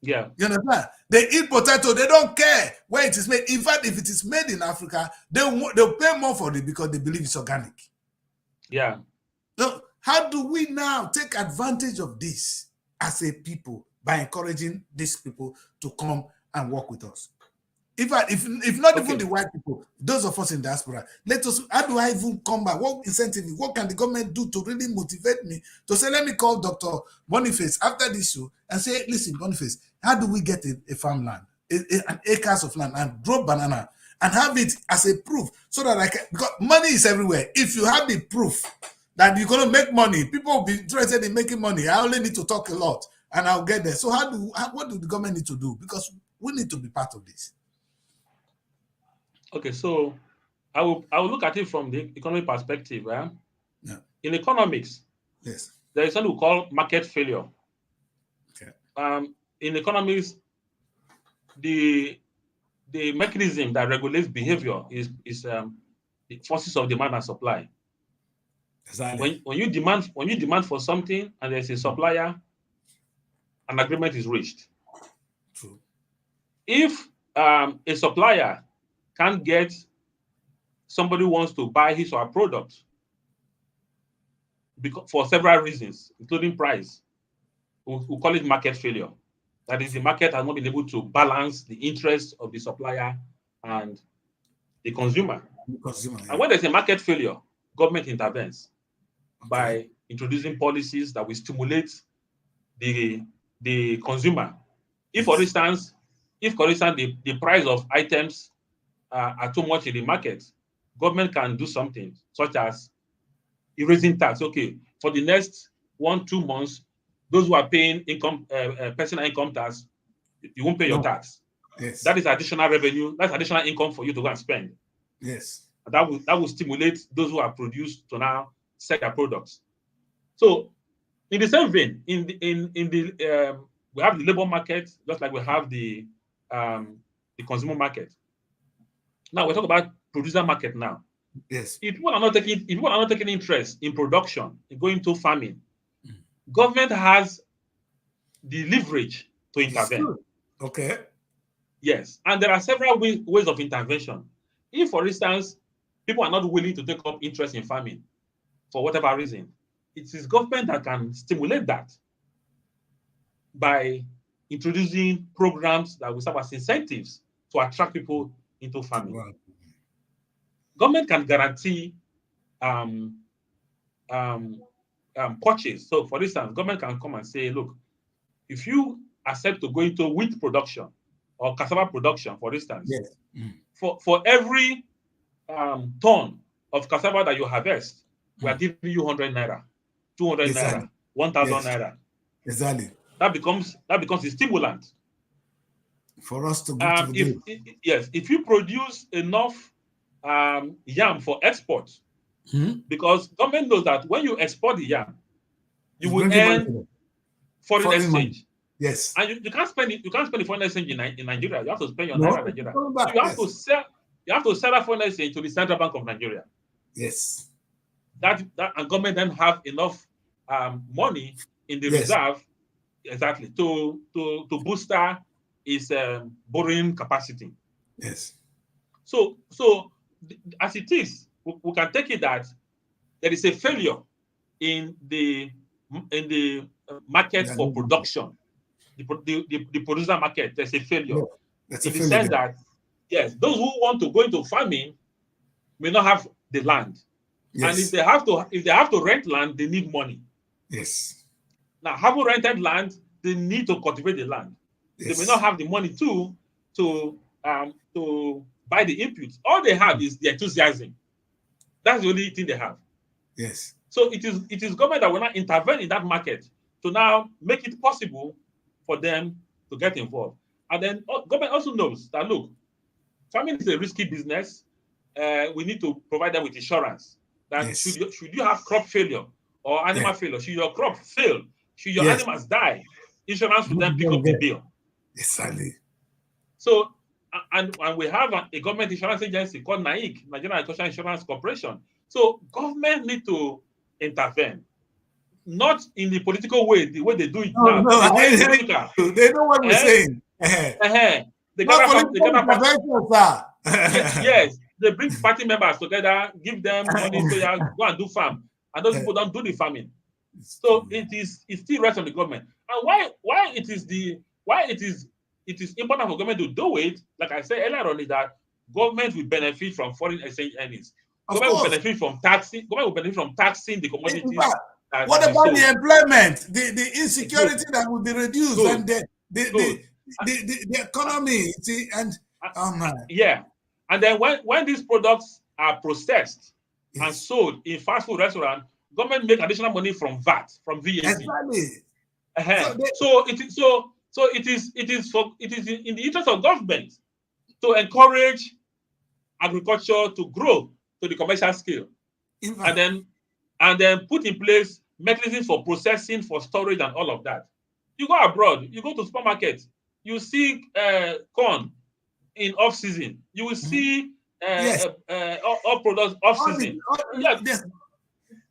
Yeah. You understand? They eat potato, they don't care where it is made. In fact, if it is made in Africa, they'll pay more for it because they believe it's organic. Yeah. So how do we now take advantage of this as a people by encouraging these people to come and work with us? If not even the white people, those of us in diaspora, let us, how do I even come back? What incentive, what can the government do to really motivate me to say, let me call Dr. BONNYFACE after this show and say, listen, BONNYFACE, how do we get a farmland, an acres of land and grow banana and have it as a proof so that I can, because money is everywhere. If you have the proof that you're going to make money, people will be interested in making money. I only need to talk a lot and I'll get there. So what do the government need to do? Because we need to be part of this. Okay, so I will look at it from the economic perspective. Right? Yeah. In economics, yes, there is something we call market failure. Okay. In economics, the mechanism that regulates behavior is the forces of demand and supply. Exactly. When you demand for something and there's a supplier, an agreement is reached. True. If a supplier can't get somebody who wants to buy his or her product for several reasons, including price, we'll call it market failure. That is, the market has not been able to balance the interests of the supplier and the consumer. And when there's a market failure, government intervenes by introducing policies that will stimulate the consumer. If, for instance, the price of items are too much in the market, government can do something such as erasing tax. Okay, for the next 1-2 months, those who are paying personal income tax, you won't pay your tax. Yes. That is additional revenue. That's additional income for you to go and spend. Yes. And that will stimulate those who are produced to now sell their products. So, in the same vein, we have the labor market, just like we have the consumer market. Now we're talking about producer market now. Yes. If people are not taking interest in production, in going to farming, government has the leverage to intervene. Okay. Yes, and there are several ways of intervention. If, for instance, people are not willing to take up interest in farming for whatever reason, it is government that can stimulate that by introducing programs that will serve as incentives to attract people into farming. Wow. Government can guarantee purchase. So, for instance, government can come and say, look, if you accept to go into wheat production or cassava production, for instance, yes. For every ton of cassava that you harvest, we are giving you 100 naira, 200 naira, 1,000 naira. Exactly. That becomes a stimulant for us to go to the yes, if you produce enough yam for export, because government knows that when you export the yam, you will earn foreign exchange. Money. Yes, and you can't spend it. You can't spend the foreign exchange in Nigeria. You have to spend your naira in Nigeria. So you have to sell that foreign exchange to the Central Bank of Nigeria. Yes, that and government then have enough money in the reserve exactly, to booster its borrowing capacity. Yes. So as it is, we can take it that there is a failure in the market for production, the producer market. There's a failure, Yeah, that's a in the failure sense there. that, yes, those who want to go into farming may not have the land, and if Yes. they have to rent land, they need money. Yes. Now, having rented land, they need to cultivate the land. They may not Yes. have the money to buy the inputs. All they have is the enthusiasm. That's the only thing they have. Yes. So it is government that will not intervene in that market to now make it possible for them to get involved. And then government also knows that, look, farming is a risky business. We need to provide them with insurance. That Yes. should you have crop failure or Yeah. animal failure, should your crop fail, should your Yes. animals die, insurance will then pick up the bill. Exactly. So, and we have a government insurance agency called NAIC, Nigerian Agricultural Insurance Corporation. So government need to intervene, not in the political way, the way they do it now. No, They do it political. they know what we're saying. They Not gather political intervention, sir. yes, they bring party members together, give them money, so yeah, go and do farm, and those people don't do the farming. So it still rests on the government. And why it is important for government to do it, like I said earlier on, is that government will benefit from foreign exchange earnings. Government will benefit from taxing the commodities. What about the employment, the insecurity that will be reduced, good. And the economy? See, and oh man. Yeah. And then when these products are processed and sold in fast food restaurants, government make additional money from VAT, from VAT. Exactly. So it is in the interest of government to encourage agriculture to grow to the commercial scale, and then put in place mechanisms for processing, for storage, and all of that. You go abroad, you go to supermarket, you see corn in off season. You will see all products off season.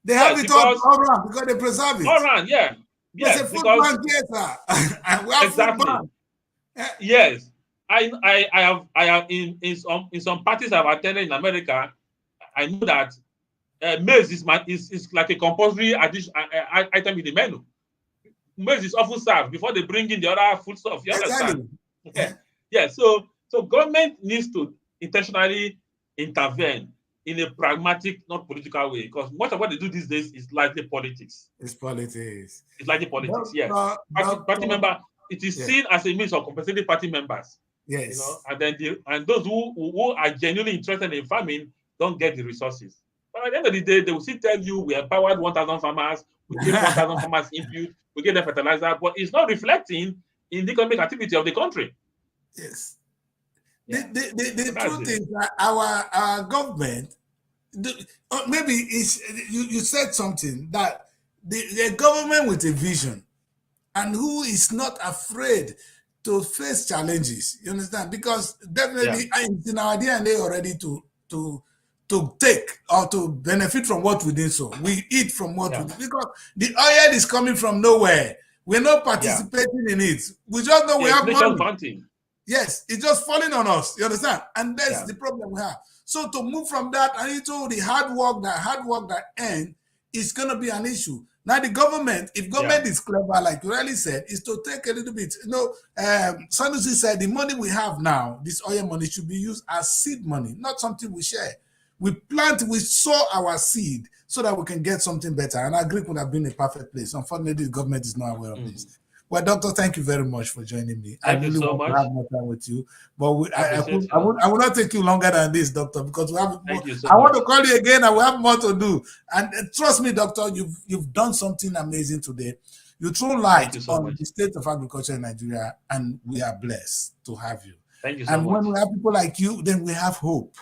They have it all around because they preserve it. All around, yeah. There's a food bank here, sir. And we have exactly. Food bank. Yes. I have in some parties I've attended in America, I know that maize is like a compulsory item in the menu. Maize is often served before they bring in the other food stuff. You understand? Yeah. So government needs to intentionally intervene in a pragmatic, not political way, because much of what they do these days is largely politics. It's politics. It's largely politics. Yes. Party member. It is seen as a means of compensating party members. Yes. You know, and then those who are genuinely interested in farming don't get the resources. But at the end of the day, they will still tell you we empowered 1,000 farmers, we gave 1,000 farmers input, we gave them fertilizer, but it's not reflecting in the economic activity of the country. Yes. Yeah. The truth is that our government, maybe it's you said something that the government with a vision and who is not afraid to face challenges. You understand? Because definitely it's in our DNA already to take or to benefit from what we did. So we eat from what we did, because the oil is coming from nowhere. We're not participating in it. We just know we have money. Yes, it's just falling on us. You understand? And that's the problem we have. So to move from that and into the hard work that ends is going to be an issue. Now the government, if government is clever, like you really said, is to take a little bit. You know, Sanusi said the money we have now, this oil money, should be used as seed money, not something we share. We sow our seed so that we can get something better. And I agree would have been a perfect place. Unfortunately, the government is not aware of this. Well, Doctor, thank you very much for joining me. Thank you so much. To have more time with you, but I will not take you longer than this, Doctor, because we have. I want to call you again, and we have more to do. And trust me, Doctor, you've done something amazing today. You threw light on the state of agriculture in Nigeria, and we are blessed to have you. Thank you so much. And when we have people like you, then we have hope.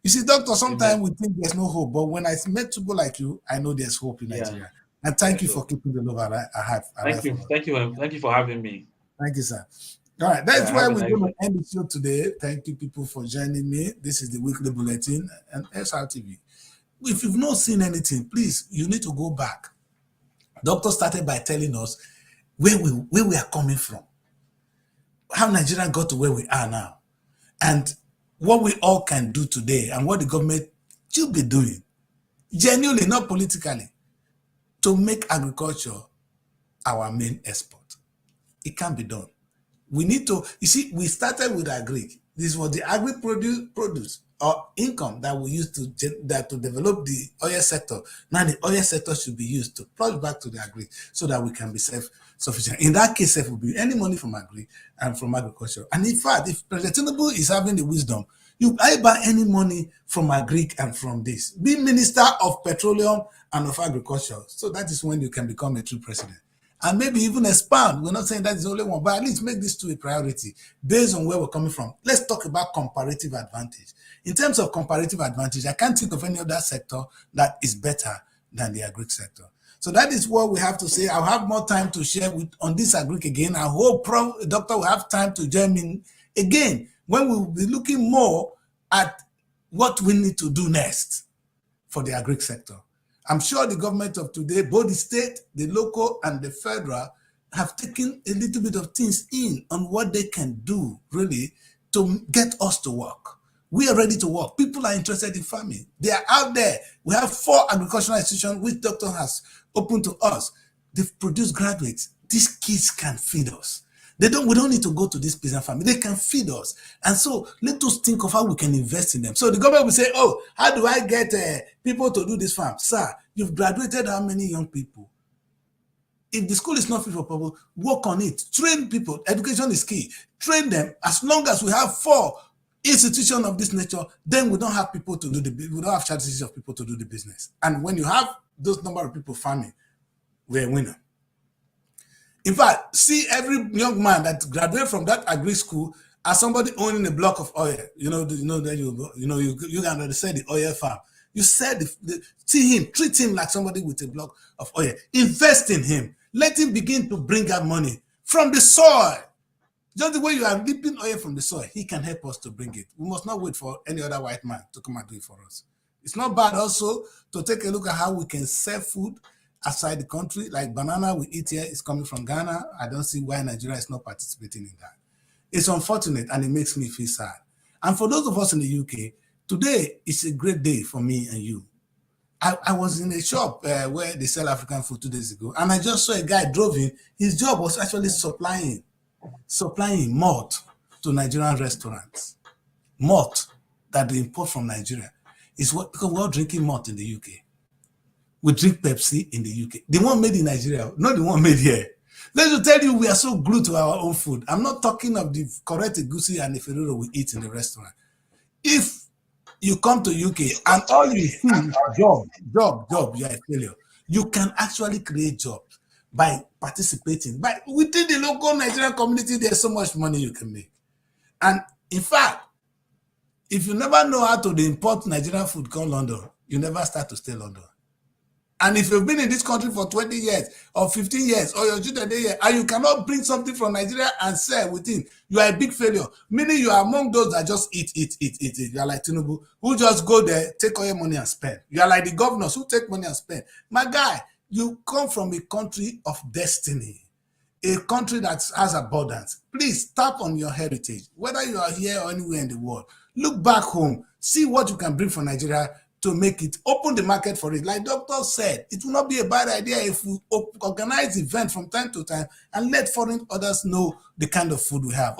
You see, Doctor, sometimes we think there's no hope, but when I met people like you, I know there's hope in Nigeria. And thank you for keeping the love I have. Thank you for having me. Thank you, sir. All right, that's where we're going to end the show today. Thank you, people, for joining me. This is the weekly bulletin and Srtv. If you've not seen anything, please, you need to go back. Doctor started by telling us where we are coming from, how Nigeria got to where we are now, and what we all can do today, and what the government should be doing, genuinely, not politically, to make agriculture our main export. It can be done. We need to, you see, we started with agri. This was the agri produce or income that we used to develop the oil sector. Now the oil sector should be used to plug back to the agri so that we can be self-sufficient. In that case, it will be any money from agri and from agriculture. And in fact, if President Tinubu is having the wisdom, you buy any money from agri and from this. Be Minister of Petroleum and of Agriculture. So that is when you can become a true president. And maybe even expand. We're not saying that is the only one, but at least make this to a priority based on where we're coming from. Let's talk about comparative advantage. In terms of comparative advantage, I can't think of any other sector that is better than the agri sector. So that is what we have to say. I'll have more time to share on this agri again. I hope Doctor will have time to join me again when we will be looking more at what we need to do next for the agri sector. I'm sure the government of today, both the state, the local, and the federal, have taken a little bit of things in on what they can do, really, to get us to work. We are ready to work. People are interested in farming. They are out there. We have 4 agricultural institutions which Doctor has opened to us. They've produced graduates. These kids can feed us. We don't need to go to this peasant family. They can feed us. And so let us think of how we can invest in them. So the government will say, oh, how do I get people to do this farm? Sir, you've graduated how many young people? If the school is not fit for purpose, work on it. Train people. Education is key. Train them. As long as we have 4 institutions of this nature, then we don't have people to do we don't have strategies of people to do the business. And when you have those number of people farming, we're a winner. In fact, see every young man that graduated from that agri school as somebody owning a block of oil. You can understand the oil farm. You said, see him, treat him like somebody with a block of oil. Invest in him. Let him begin to bring out money from the soil. Just the way you are dipping oil from the soil, he can help us to bring it. We must not wait for any other white man to come and do it for us. It's not bad also to take a look at how we can sell food outside the country, like banana we eat here is coming from Ghana. I don't see why Nigeria is not participating in that. It's unfortunate and it makes me feel sad. And for those of us in the UK, today is a great day for me and you. I was in a shop where they sell African food 2 days ago, and I just saw a guy drove in. His job was actually supplying malt to Nigerian restaurants. Malt that they import from Nigeria. Because we're all drinking malt in the UK. We drink Pepsi in the UK. The one made in Nigeria, not the one made here. Let me tell you, we are so glued to our own food. I'm not talking of the correct egusi and the ferrero we eat in the restaurant. If you come to UK and all you see is job, you are a failure. You can actually create jobs by participating. Within the local Nigerian community, there's so much money you can make. And in fact, if you never know how to import Nigerian food called London, you never start to stay London. And if you've been in this country for 20 years or 15 years or your children here, and you cannot bring something from Nigeria and sell within, you are a big failure. Meaning you are among those that just eat. You are like Tinubu, who just go there, take all your money and spend. You are like the governors who take money and spend. My guy, you come from a country of destiny, a country that has abundance. Please tap on your heritage, whether you are here or anywhere in the world. Look back home, see what you can bring from Nigeria to make it, open the market for it. Like Doctor said, it will not be a bad idea if we organize events from time to time and let foreign others know the kind of food we have,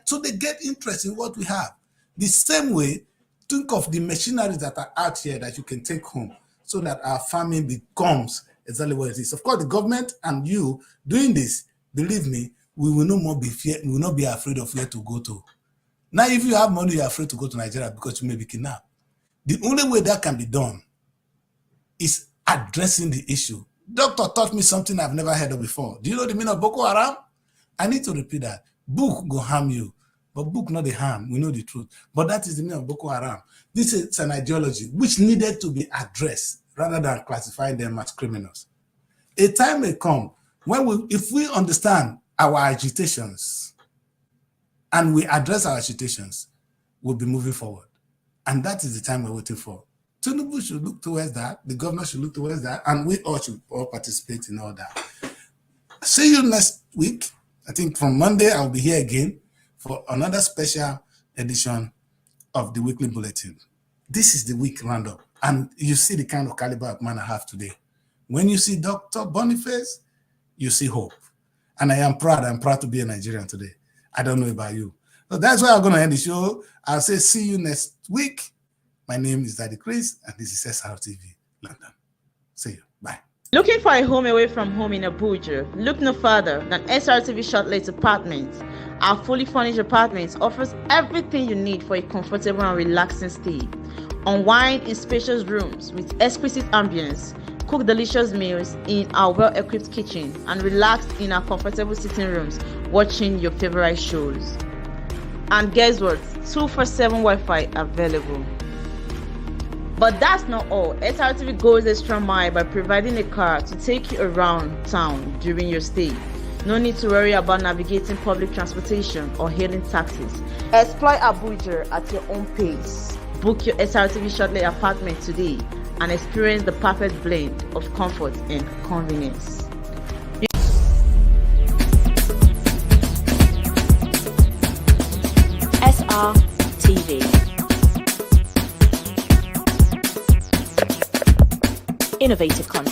so they get interest in what we have. The same way, think of the machineries that are out here that you can take home so that our farming becomes exactly what it is. Of course, the government and you doing this, believe me, we will not be afraid of where to go to. Now, if you have money, you're afraid to go to Nigeria because you may be kidnapped. The only way that can be done is addressing the issue. Doctor taught me something I've never heard of before. Do you know the meaning of Boko Haram? I need to repeat that. Book go harm you, but book not the harm. We know the truth. But that is the meaning of Boko Haram. This is an ideology which needed to be addressed rather than classifying them as criminals. A time may come when if we understand our agitations and we address our agitations, we'll be moving forward. And that is the time we're waiting for. Tinubu should look towards that, the governor should look towards that, and we all should all participate in all that. See you next week. I think from Monday, I'll be here again for another special edition of the weekly bulletin. This is the week roundup, and you see the kind of caliber of man I have today. When you see Dr. Boniface, you see hope. And I am proud. I'm proud to be a Nigerian today. I don't know about you. So that's why I'm going to end the show. I'll say see you next week. My name is Daddy Chris, and this is Srtv, London. See you. Bye. Looking for a home away from home in Abuja? Look no further than Srtv Shortlet Apartments. Our fully furnished apartments offers everything you need for a comfortable and relaxing stay. Unwind in spacious rooms with exquisite ambience. Cook delicious meals in our well-equipped kitchen and relax in our comfortable sitting rooms watching your favorite shows. And guess what? 247 Wi-Fi available. But that's not all. Srtv goes extra mile by providing a car to take you around town during your stay. No need to worry about navigating public transportation or hailing taxis. Explore Abuja at your own pace. Book your Srtv Shortlet apartment today and experience the perfect blend of comfort and convenience. Srtv. Innovative content.